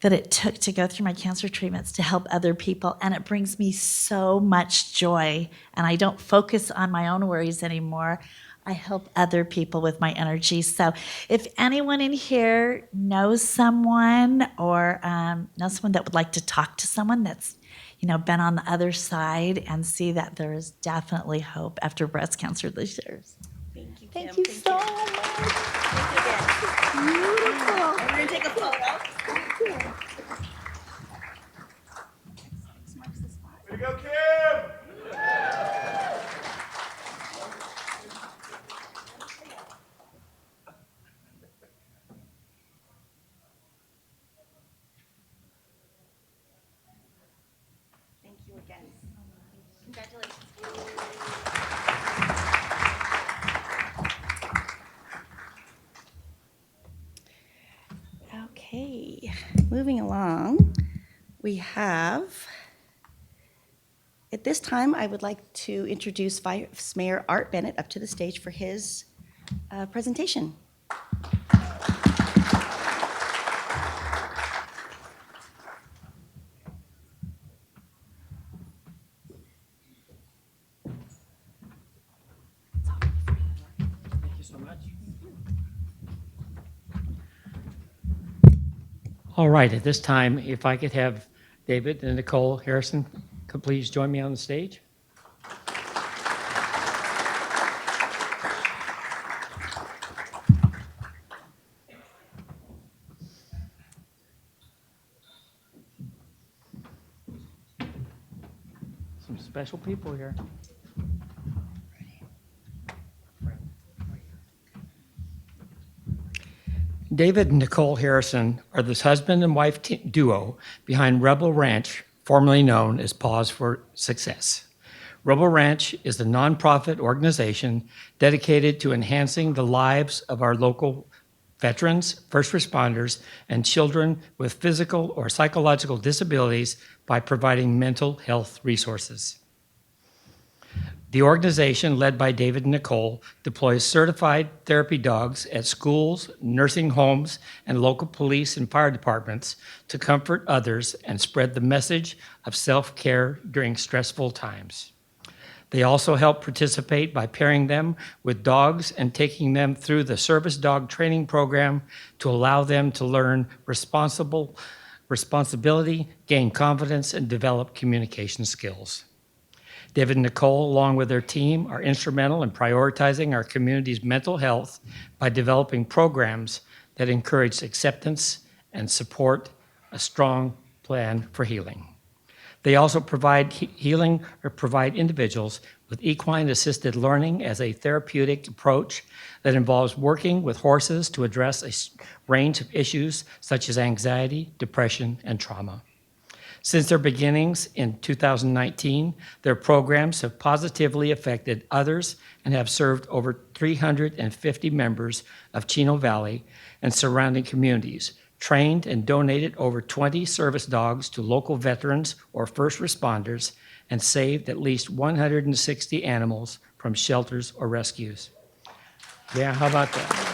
that it took to go through my cancer treatments to help other people. And it brings me so much joy. And I don't focus on my own worries anymore. I help other people with my energy. So if anyone in here knows someone or knows someone that would like to talk to someone that's, you know, been on the other side and see that there is definitely hope after breast cancer this year. Thank you, Kim. Thank you so much. Beautiful. We're going to take a photo. Way to go, Kim! Thank you again. Congratulations. Okay, moving along, we have, at this time, I would like to introduce Vice Mayor Art Bennett up to the stage for his presentation. All right, at this time, if I could have David and Nicole Harrison, could please join me on the stage. Some special people here. David and Nicole Harrison are the husband and wife duo behind Rebel Ranch, formerly known as Pause for Success. Rebel Ranch is a nonprofit organization dedicated to enhancing the lives of our local veterans, first responders, and children with physical or psychological disabilities by providing mental health resources. The organization, led by David and Nicole, deploys certified therapy dogs at schools, nursing homes, and local police and fire departments to comfort others and spread the message of self-care during stressful times. They also help participate by pairing them with dogs and taking them through the service dog training program to allow them to learn responsibility, gain confidence, and develop communication skills. David and Nicole, along with their team, are instrumental in prioritizing our community's mental health by developing programs that encourage acceptance and support a strong plan for healing. They also provide healing or provide individuals with equine-assisted learning as a therapeutic approach that involves working with horses to address a range of issues such as anxiety, depression, and trauma. Since their beginnings in 2019, their programs have positively affected others and have served over 350 members of Chino Valley and surrounding communities, trained and donated over 20 service dogs to local veterans or first responders, and saved at least 160 animals from shelters or rescues. Yeah, how about that?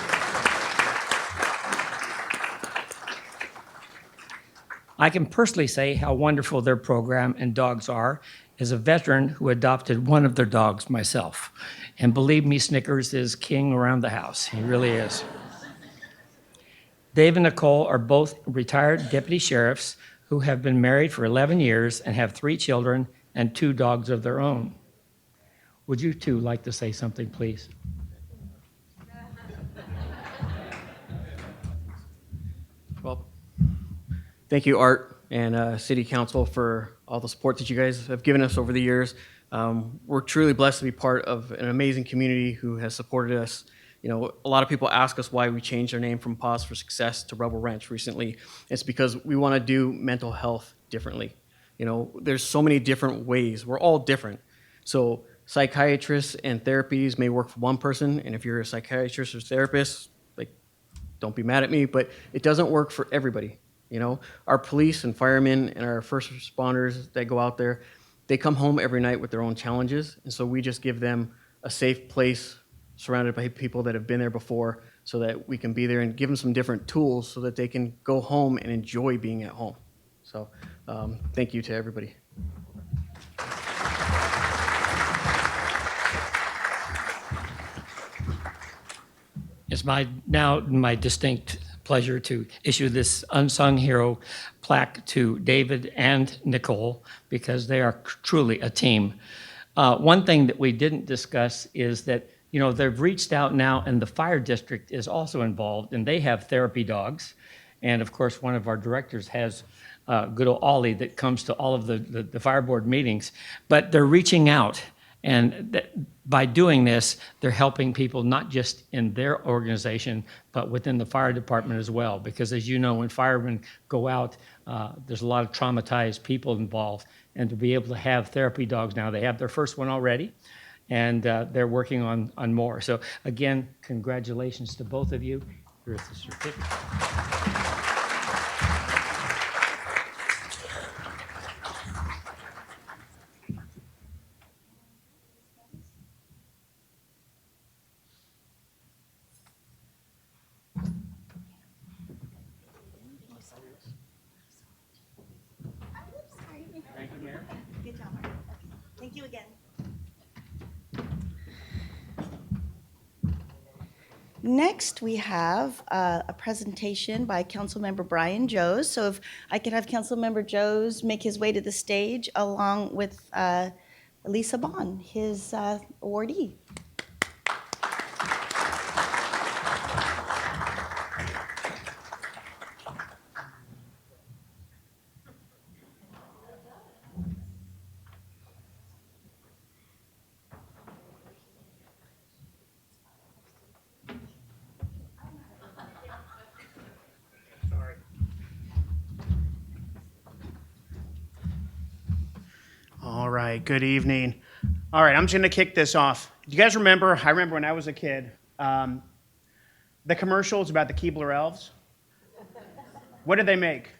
I can personally say how wonderful their program and dogs are as a veteran who adopted one of their dogs myself. And believe me, Snickers is king around the house. He really is. Dave and Nicole are both retired deputy sheriffs who have been married for 11 years and have 3 children and 2 dogs of their own. Would you two like to say something, please? Well, thank you, Art and City Council, for all the support that you guys have given us over the years. We're truly blessed to be part of an amazing community who has supported us You know, a lot of people ask us why we changed our name from Pause for Success to Rebel Ranch recently. It's because we want to do mental health differently. You know, there's so many different ways. We're all different. So psychiatrists and therapies may work for one person, and if you're a psychiatrist or therapist, like, don't be mad at me, but it doesn't work for everybody. You know, our police and firemen and our first responders that go out there, they come home every night with their own challenges, and so we just give them a safe place surrounded by people that have been there before so that we can be there and give them some different tools so that they can go home and enjoy being at home. So thank you to everybody. It's my distinct pleasure to issue this Unsung Hero plaque to David and Nicole because they are truly a team. One thing that we didn't discuss is that, you know, they've reached out now and the fire district is also involved and they have therapy dogs. And of course, one of our directors has good old Ollie that comes to all of the fire board meetings, but they're reaching out. And by doing this, they're helping people not just in their organization, but within the fire department as well. Because as you know, when firemen go out, there's a lot of traumatized people involved. And to be able to have therapy dogs now, they have their first one already, and they're working on more. So again, congratulations to both of you. Here's the certificate. Good job, Mark. Thank you again. Next, we have a presentation by Councilmember Brian Joes. So if I could have Councilmember Joes make his way to the stage along with Lisa Bond, his awardee. All right, good evening. All right, I'm just going to kick this off. Do you guys remember? I remember when I was a kid, the commercials about the Keebler elves. What did they make?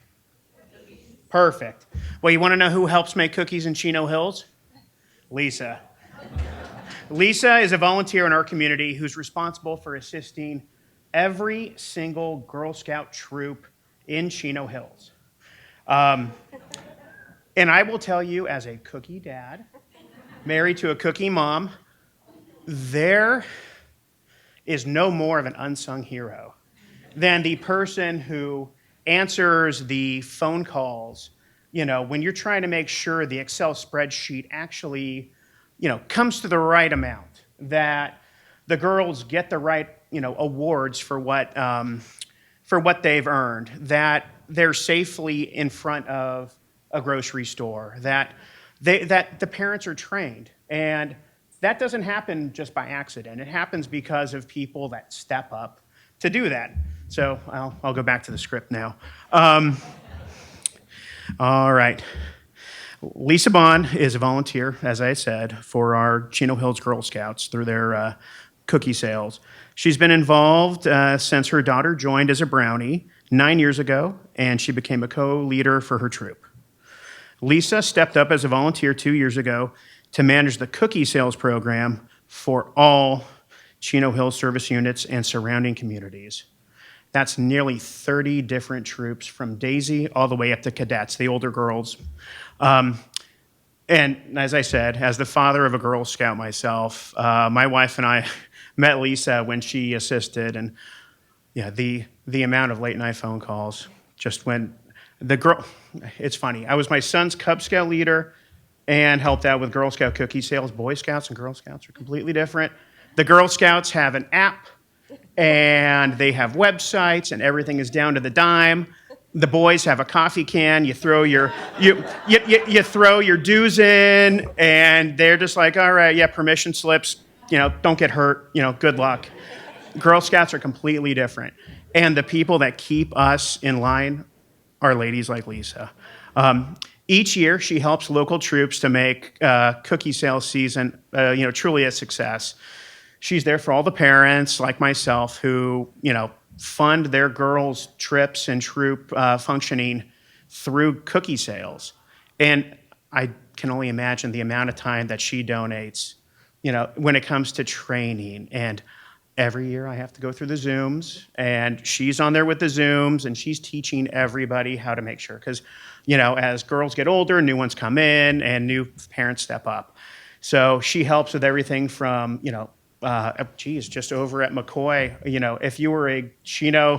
Perfect. Well, you want to know who helps make cookies in Chino Hills? Lisa. Lisa is a volunteer in our community who's responsible for assisting every single Girl Scout troop in Chino Hills. And I will tell you, as a cookie dad, married to a cookie mom, there is no more of an unsung hero than the person who answers the phone calls, you know, when you're trying to make sure the Excel spreadsheet actually, you know, comes to the right amount, that the girls get the right, you know, awards for what they've earned, that they're safely in front of a grocery store, that the parents are trained. And that doesn't happen just by accident. It happens because of people that step up to do that. So I'll go back to the script now. All right. Lisa Bond is a volunteer, as I said, for our Chino Hills Girl Scouts through their cookie sales. She's been involved since her daughter joined as a Brownie 9 years ago, and she became a co-leader for her troop. Lisa stepped up as a volunteer 2 years ago to manage the cookie sales program for all Chino Hills service units and surrounding communities. That's nearly 30 different troops from Daisy all the way up to cadets, the older girls. And as I said, as the father of a Girl Scout myself, my wife and I met Lisa when she assisted, and yeah, the amount of late night phone calls just went. It's funny. I was my son's Cub Scout leader and helped out with Girl Scout cookie sales. Boy Scouts and Girl Scouts are completely different. The Girl Scouts have an app and they have websites and everything is down to the dime. The boys have a coffee can. You throw your you throw your dues in and they're just like, all right, yeah, permission slips. You know, don't get hurt. You know, good luck. Girl Scouts are completely different. And the people that keep us in line are ladies like Lisa. Each year, she helps local troops to make cookie sales season, truly a success. She's there for all the parents like myself who, fund their girls' trips and troop functioning through cookie sales. And I can only imagine the amount of time that she donates, when it comes to training. And every year I have to go through the Zooms, and she's on there with the Zooms, and she's teaching everybody how to make sure. Because, as girls get older, new ones come in, and new parents step up. So she helps with everything from, just over at McCoy, if you were a Chino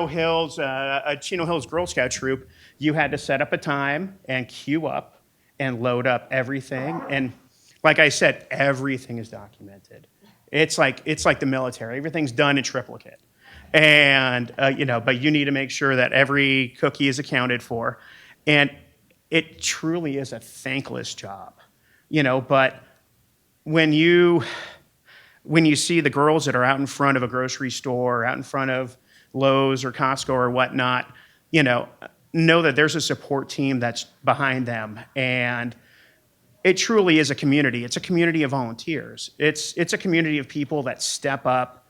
Hills Girl Scout troop, you had to set up a time and queue up and load up everything. And like I said, everything is documented. It's like the military. Everything's done in triplicate. And, but you need to make sure that every cookie is accounted for. And it truly is a thankless job, but when you see the girls that are out in front of a grocery store, or out in front of Lowe's or Costco or whatnot, know that there's a support team that's behind them. And it truly is a community. It's a community of volunteers. It's a community of people that step up,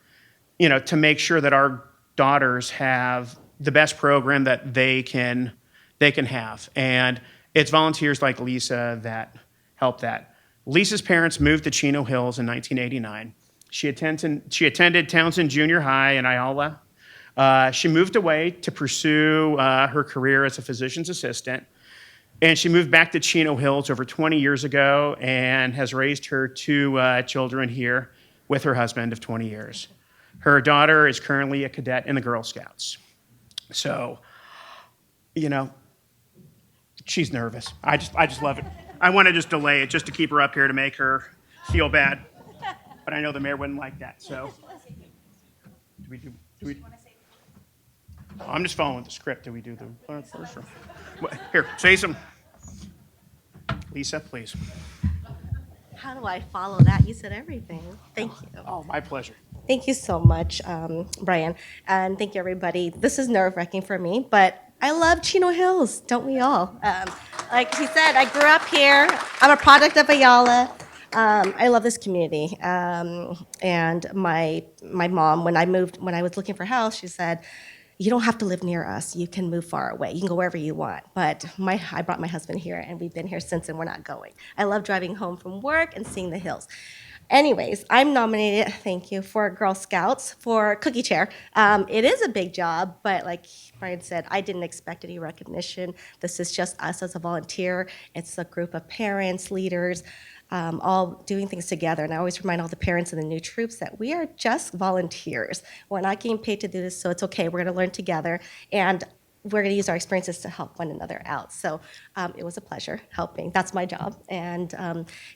to make sure that our daughters have the best program that they can have. And it's volunteers like Lisa that help that. Lisa's parents moved to Chino Hills in 1989. She attended Townsend Junior High in Iola. She moved away to pursue her career as a physician's assistant. And she moved back to Chino Hills over 20 years ago and has raised her two children here with her husband of 20 years. Her daughter is currently a cadet in the Girl Scouts. So, she's nervous. I just love it. I want to just delay it just to keep her up here to make her feel bad. But I know the mayor wouldn't like that, so. Do we? Oh, I'm just following the script. Do we do the first? Here, say some. Lisa, please. How do I follow that? You said everything. Thank you. Oh, my pleasure. Thank you so much, Brian. And thank you, everybody. This is nerve-wracking for me, but I love Chino Hills, don't we all? Like he said, I grew up here. I'm a product of Ayala. I love this community. And my mom, when I was looking for a house, she said, you don't have to live near us. You can move far away. You can go wherever you want. But I brought my husband here, and we've been here since, and we're not going. I love driving home from work and seeing the hills. Anyways, I'm nominated, thank you, for Girl Scouts for Cookie Chair. It is a big job, but like Brian said, I didn't expect any recognition. This is just us as a volunteer. It's a group of parents, leaders, all doing things together. And I always remind all the parents and the new troops that we are just volunteers. We're not getting paid to do this, so it's okay. We're going to learn together. And we're going to use our experiences to help one another out. So it was a pleasure helping. That's my job. And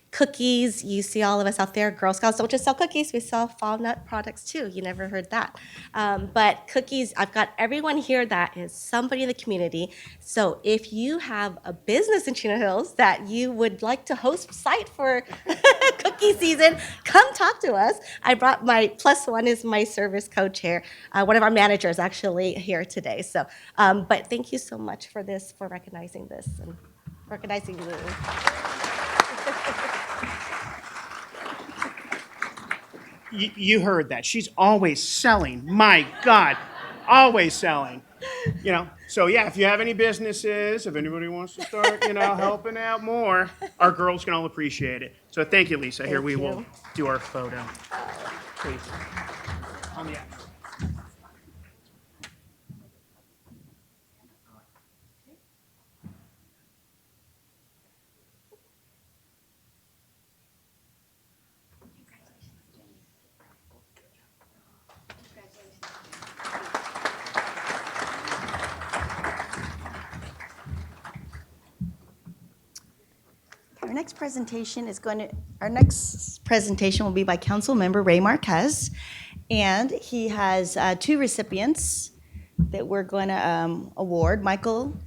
cookies, you see all of us out there. Girl Scouts don't just sell cookies. We sell fall nut products too. You never heard that. But cookies, I've got everyone here that is somebody in the community. So if you have a business in Chino Hills that you would like to host site for cookie season, come talk to us. I brought my +1 is my service co-chair. One of our managers actually here today. So, but thank you so much for this, for recognizing this and recognizing me. You heard that. She's always selling. My God, always selling. So yeah, if you have any businesses, if anybody wants to start, helping out more, our girls can all appreciate it. So thank you, Lisa. Here we will do our photo. Please. On the app. Our next presentation will be by Council Member Ray Marquez, and he has two recipients that we're going to award, Michael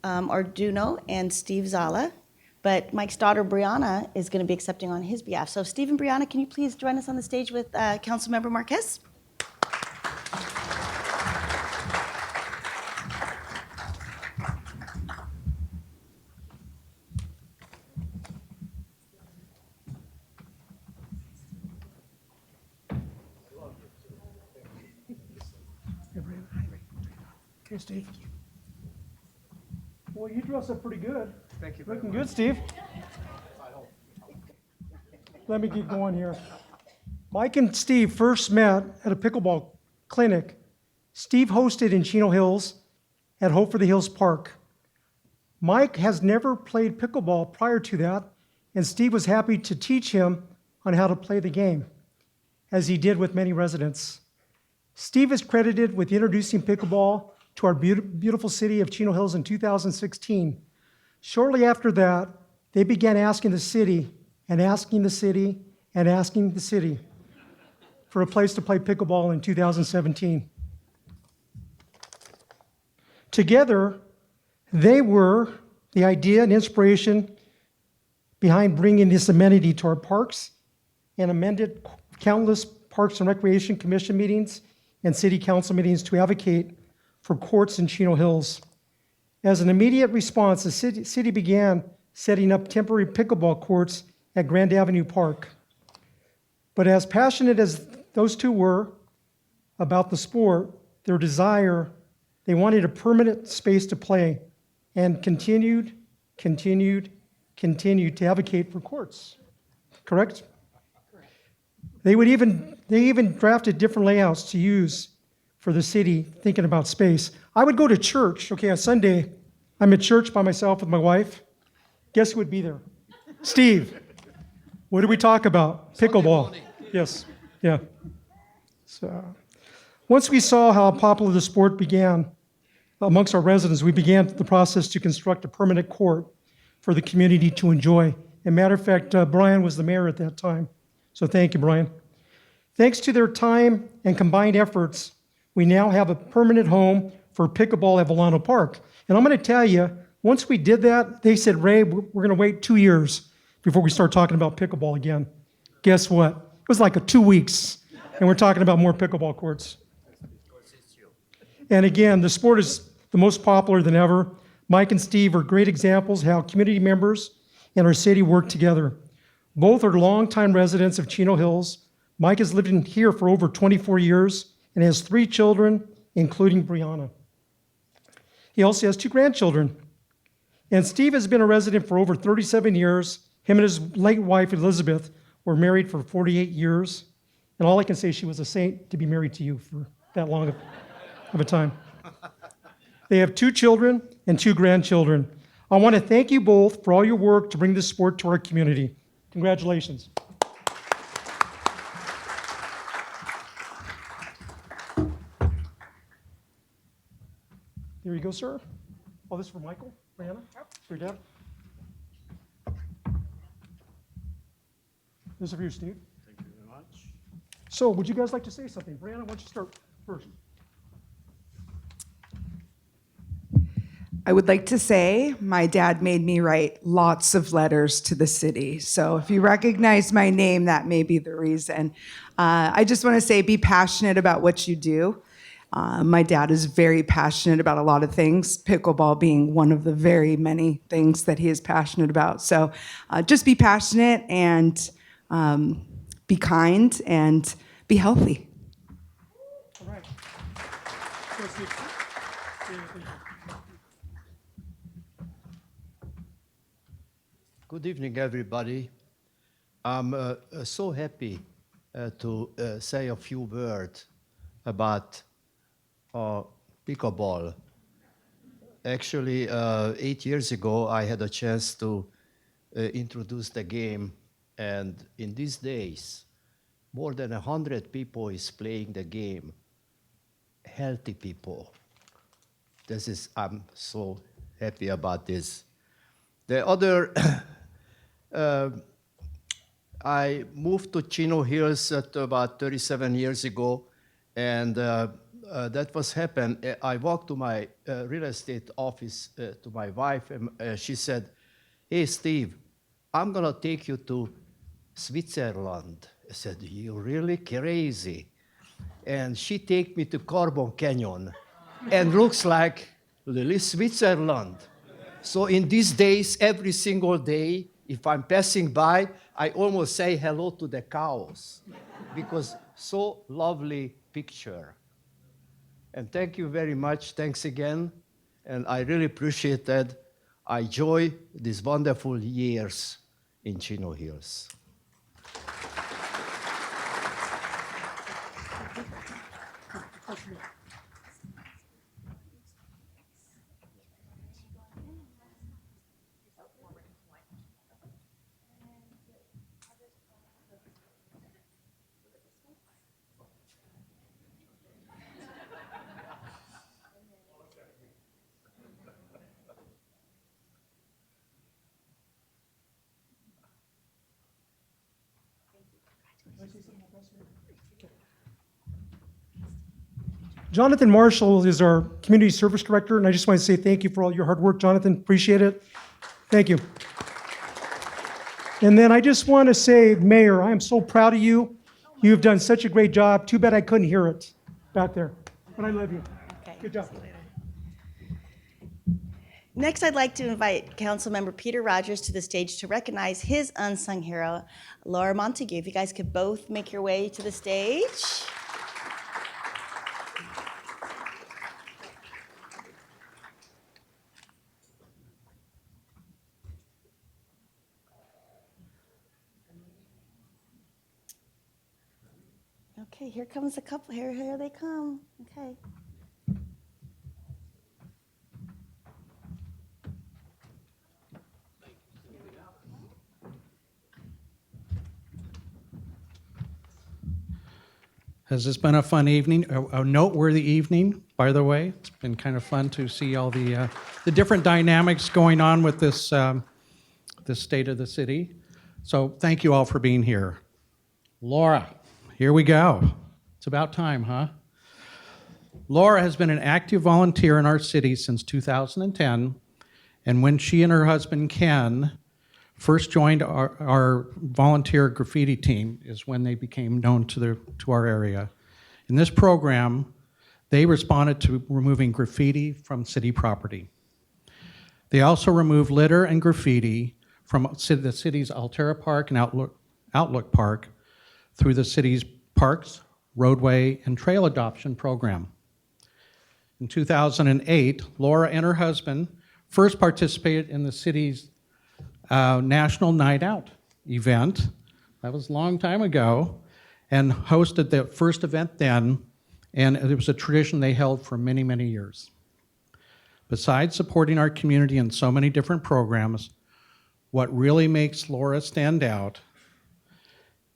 Arduino and Steve Zala. but Mike's daughter, Brianna, is going to be accepting on his behalf. So Steve and Brianna, can you please join us on the stage with Councilmember Marquez? Okay, Steve. Well, you dress up pretty good. Thank you. Looking good, Steve. Let me get going here. Mike and Steve first met at a pickleball clinic Steve hosted in Chino Hills at Hope for the Hills Park. Mike has never played pickleball prior to that, and Steve was happy to teach him on how to play the game, as he did with many residents. Steve is credited with introducing pickleball to our beautiful city of Chino Hills in 2016. Shortly after that, they began asking the city and asking the city and asking the city for a place to play pickleball in 2017. Together, they were the idea and inspiration behind bringing this amenity to our parks and amended countless Parks and Recreation Commission meetings and City Council meetings to advocate for courts in Chino Hills. As an immediate response, the city began setting up temporary pickleball courts at Grand Avenue Park. But as passionate as those two were about the sport, their desire, they wanted a permanent space to play and continued to advocate for courts. Correct? They even drafted different layouts to use for the city, thinking about space. I would go to church, okay, on Sunday, I'm at church by myself with my wife. Guess who would be there? Steve. What did we talk about? Pickleball. Yes, yeah. So once we saw how popular the sport began amongst our residents, we began the process to construct a permanent court for the community to enjoy. As a matter of fact, Brian was the mayor at that time. So thank you, Brian. Thanks to their time and combined efforts, we now have a permanent home for pickleball at Volano Park. And I'm going to tell you, once we did that, they said, Ray, we're going to wait 2 years before we start talking about pickleball again. Guess what? It was like 2 weeks, and we're talking about more pickleball courts. And again, the sport is the most popular than ever. Mike and Steve are great examples of how community members and our city work together. Both are longtime residents of Chino Hills. Mike has lived in here for over 24 years and has 3 children, including Brianna. He also has 2 grandchildren. And Steve has been a resident for over 37 years. Him and his late wife, Elizabeth, were married for 48 years. And all I can say is she was a saint to be married to you for that long of a time. They have 2 children and 2 grandchildren. I want to thank you both for all your work to bring this sport to our community. Congratulations. There you go, sir. Oh, this is for Michael, Brianna, for your dad. This is for you, Steve. Thank you very much. So, would you guys like to say something? Brianna, why don't you start first? I would like to say my dad made me write lots of letters to the city. So if you recognize my name, that may be the reason. I just want to say be passionate about what you do. My dad is very passionate about a lot of things, pickleball being one of the very many things that he is passionate about. So just be passionate and be kind and be healthy. All right. Good evening, everybody. I'm so happy to say a few words about pickleball. Actually, 8 years ago, I had a chance to introduce the game, and in these days, more than 100 people is playing the game. Healthy people. I'm so happy about this. The other, I moved to Chino Hills at about 37 years ago, and that was happened. I walked to my real estate office to my wife, and she said, hey, Steve, I'm going to take you to Switzerland. I said, you're really crazy. And she take me to Carbon Canyon and looks like Lily Switzerland. So in these days, every single day, if I'm passing by, I almost say hello to the cows because so lovely picture. And thank you very much. Thanks again. And I really appreciate that. I enjoy these wonderful years in Chino Hills. Jonathan Marshall is our Community Service Director, and I just want to say thank you for all your hard work, Jonathan. Appreciate it. Thank you. And then I just want to say, Mayor, I am so proud of you. You have done such a great job. Too bad I couldn't hear it back there, but I love you. Okay. Good job. Next, I'd like to invite Councilmember Peter Rogers to the stage to recognize his unsung hero, Laura Montague. If you guys could both make your way to the stage. Okay, here comes a couple. Here they come. Okay. Has this been a fun evening, a noteworthy evening, by the way? It's been kind of fun to see all the different dynamics going on with this, this state of the city. So thank you all for being here. Laura, here we go. It's about time, huh? Laura has been an active volunteer in our city since 2010, and when she and her husband Ken first joined our volunteer graffiti team is when they became known to our area. In this program, they responded to removing graffiti from city property. They also removed litter and graffiti from the city's Altera Park and Outlook Park through the city's parks, roadway, and trail adoption program. In 2008, Laura and her husband first participated in the city's National Night Out event. That was a long time ago, and hosted the first event then, and it was a tradition they held for many, many years. Besides supporting our community in so many different programs, what really makes Laura stand out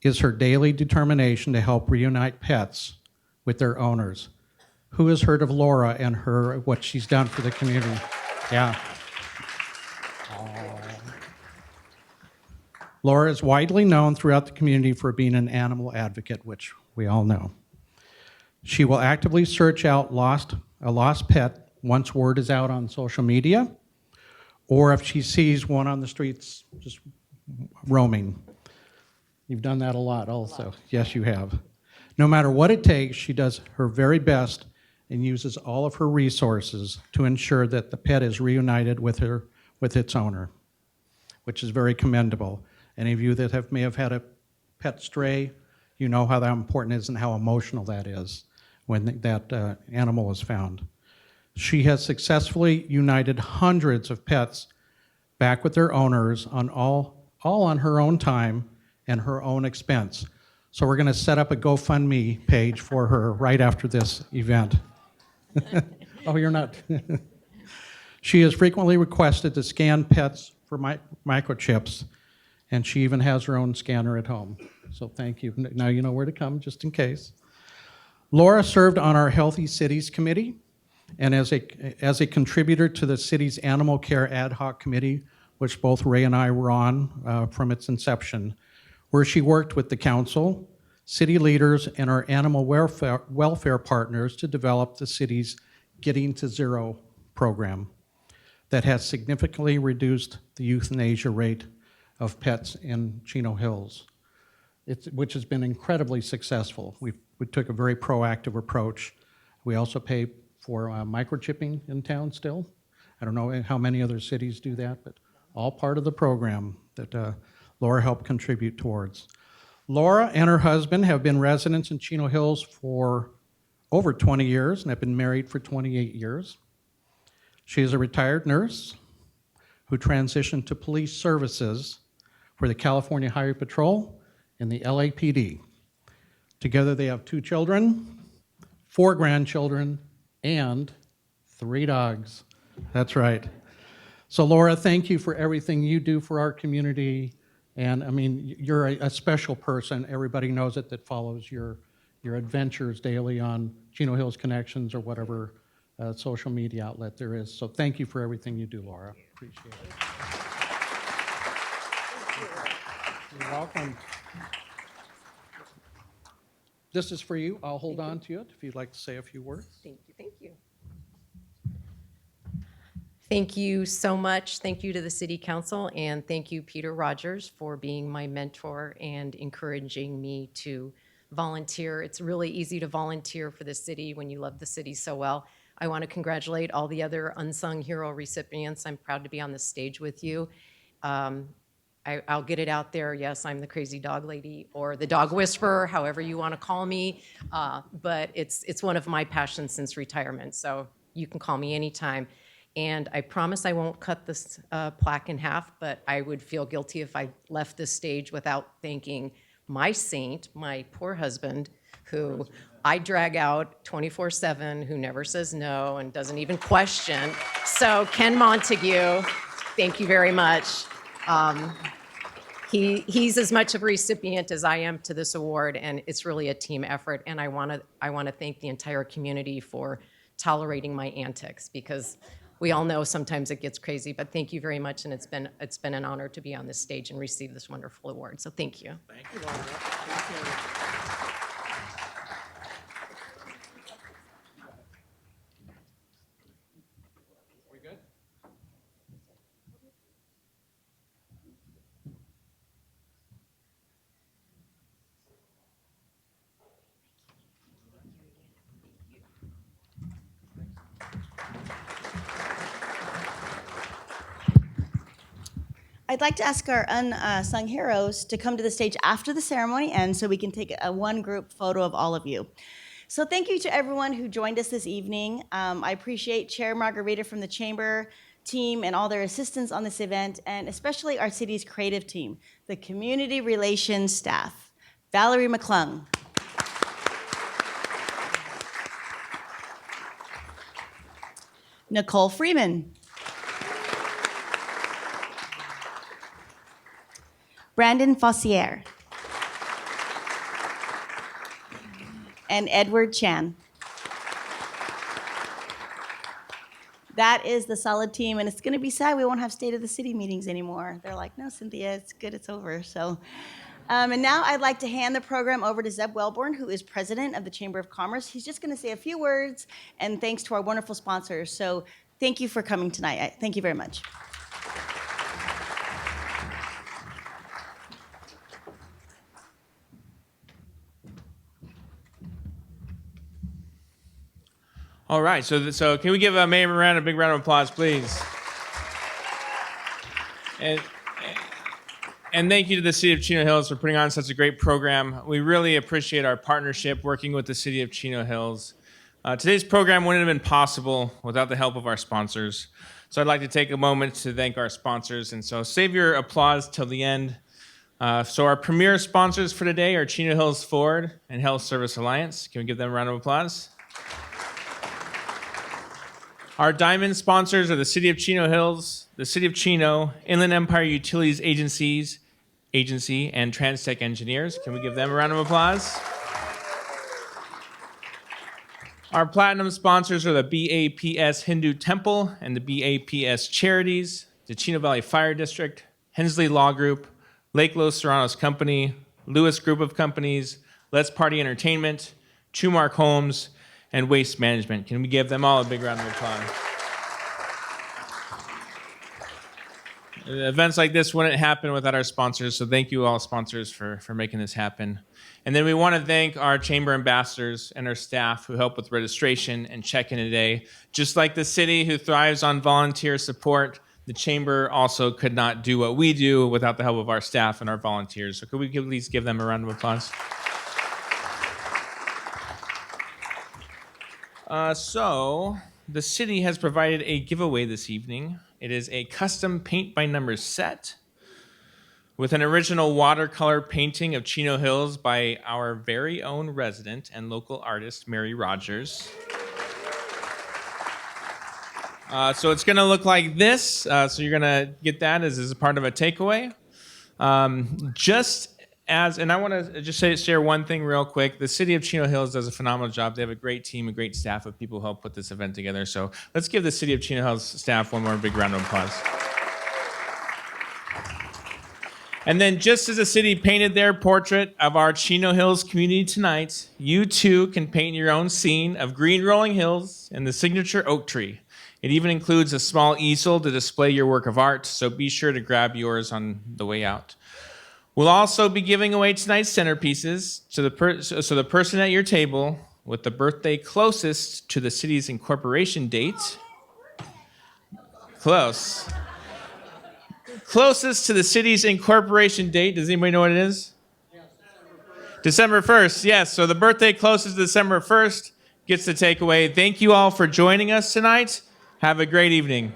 is her daily determination to help reunite pets with their owners. Who has heard of Laura and what she's done for the community? Yeah. Laura is widely known throughout the community for being an animal advocate, which we all know. She will actively search out a lost pet once word is out on social media, or if she sees one on the streets just roaming. You've done that a lot also. Yes, you have. No matter what it takes, she does her very best and uses all of her resources to ensure that the pet is reunited with its owner, which is very commendable. Any of you that may have had a pet stray, you know how that important is and how emotional that is when that animal is found. She has successfully united hundreds of pets back with their owners all on her own time and her own expense. So we're going to set up a GoFundMe page for her right after this event. Oh, you're not. She is frequently requested to scan pets for microchips, and she even has her own scanner at home. So thank you. Now you know where to come, just in case. Laura served on our Healthy Cities Committee, and as a contributor to the city's Animal Care Ad Hoc Committee, which both Ray and I were on from its inception, where she worked with the council, city leaders, and our animal welfare partners to develop the city's Getting to Zero program. that has significantly reduced the euthanasia rate of pets in Chino Hills, which has been incredibly successful. We took a very proactive approach. We also pay for microchipping in town still. I don't know how many other cities do that, but all part of the program that Laura helped contribute towards. Laura and her husband have been residents in Chino Hills for over 20 years and have been married for 28 years. She is a retired nurse who transitioned to police services for the California Highway Patrol and the LAPD. Together they have 2 children, 4 grandchildren, and 3 dogs. That's right. So Laura, thank you for everything you do for our community. And I mean, you're a special person. Everybody knows it that follows your adventures daily on Chino Hills Connections or whatever social media outlet there is. So thank you for everything you do, Laura. Appreciate it. You're welcome. This is for you. I'll hold on to it if you'd like to say a few words. Thank you, thank you. Thank you so much. Thank you to the City Council, and thank you, Peter Rogers, for being my mentor and encouraging me to volunteer. It's really easy to volunteer for the city when you love the city so well. I want to congratulate all the other Unsung Hero recipients. I'm proud to be on the stage with you. I'll get it out there. Yes, I'm the crazy dog lady or the dog whisperer, however you want to call me. But it's one of my passions since retirement, so you can call me anytime. And I promise I won't cut this plaque in half, but I would feel guilty if I left this stage without thanking my saint, my poor husband, who I drag out 24/7, who never says no and doesn't even question. So Ken Montague, thank you very much. He's as much of a recipient as I am to this award, and it's really a team effort. And I want to thank the entire community for tolerating my antics, because we all know sometimes it gets crazy. But thank you very much, and it's been an honor to be on this stage and receive this wonderful award. So thank you. Thank you, Laura. Appreciate it. We good? I'd like to ask our Unsung Heroes to come to the stage after the ceremony ends so we can take a one group photo of all of you. So thank you to everyone who joined us this evening. I appreciate Chair Margarita from the Chamber team and all their assistants on this event, and especially our city's creative team, the Community Relations staff. Valerie McClung. Nicole Freeman. Brandon Fossier. And Edward Chan. That is the solid team, and it's going to be sad we won't have State of the City meetings anymore. They're like, no, Cynthia, it's good, it's over. So, and now I'd like to hand the program over to Zeb Wellborn, who is president of the Chamber of Commerce. He's just going to say a few words, and thanks to our wonderful sponsors. So thank you for coming tonight. Thank you very much. All right, so can we give Mayor Miranda a big round of applause, please? And thank you to the City of Chino Hills for putting on such a great program. We really appreciate our partnership working with the City of Chino Hills. Today's program wouldn't have been possible without the help of our sponsors. So I'd like to take a moment to thank our sponsors. And so save your applause till the end. So our premier sponsors for today are Chino Hills Ford and Health Service Alliance. Can we give them a round of applause? Our diamond sponsors are the City of Chino Hills, the City of Chino, Inland Empire Utilities Agency, and TransTech Engineers. Can we give them a round of applause? Our platinum sponsors are the BAPS Hindu Temple and the BAPS Charities, the Chino Valley Fire District, Hensley Law Group, Lake Los Serranos Company, Lewis Group of Companies, Let's Party Entertainment, Chumark Homes, and Waste Management. Can we give them all a big round of applause? Events like this wouldn't happen without our sponsors, so thank you all sponsors for making this happen. And then we want to thank our chamber ambassadors and our staff who help with registration and check-in today. Just like the city who thrives on volunteer support, the chamber also could not do what we do without the help of our staff and our volunteers. So could we at least give them a round of applause? So the city has provided a giveaway this evening. It is a custom paint by numbers set with an original watercolor painting of Chino Hills by our very own resident and local artist, Mary Rogers. So it's going to look like this. So you're going to get that as a part of a takeaway. And I want to just share one thing real quick. The city of Chino Hills does a phenomenal job. They have a great team, a great staff of people who help put this event together. So let's give the city of Chino Hills staff one more big round of applause. And then just as the city painted their portrait of our Chino Hills community tonight, you too can paint your own scene of green rolling hills and the signature oak tree. It even includes a small easel to display your work of art, so be sure to grab yours on the way out. We'll also be giving away tonight's centerpieces to so the person at your table with the birthday closest to the city's incorporation date, closest to the city's incorporation date. Does anybody know what it is? December 1st, yes. So the birthday closest to December 1st gets the takeaway. Thank you all for joining us tonight. Have a great evening.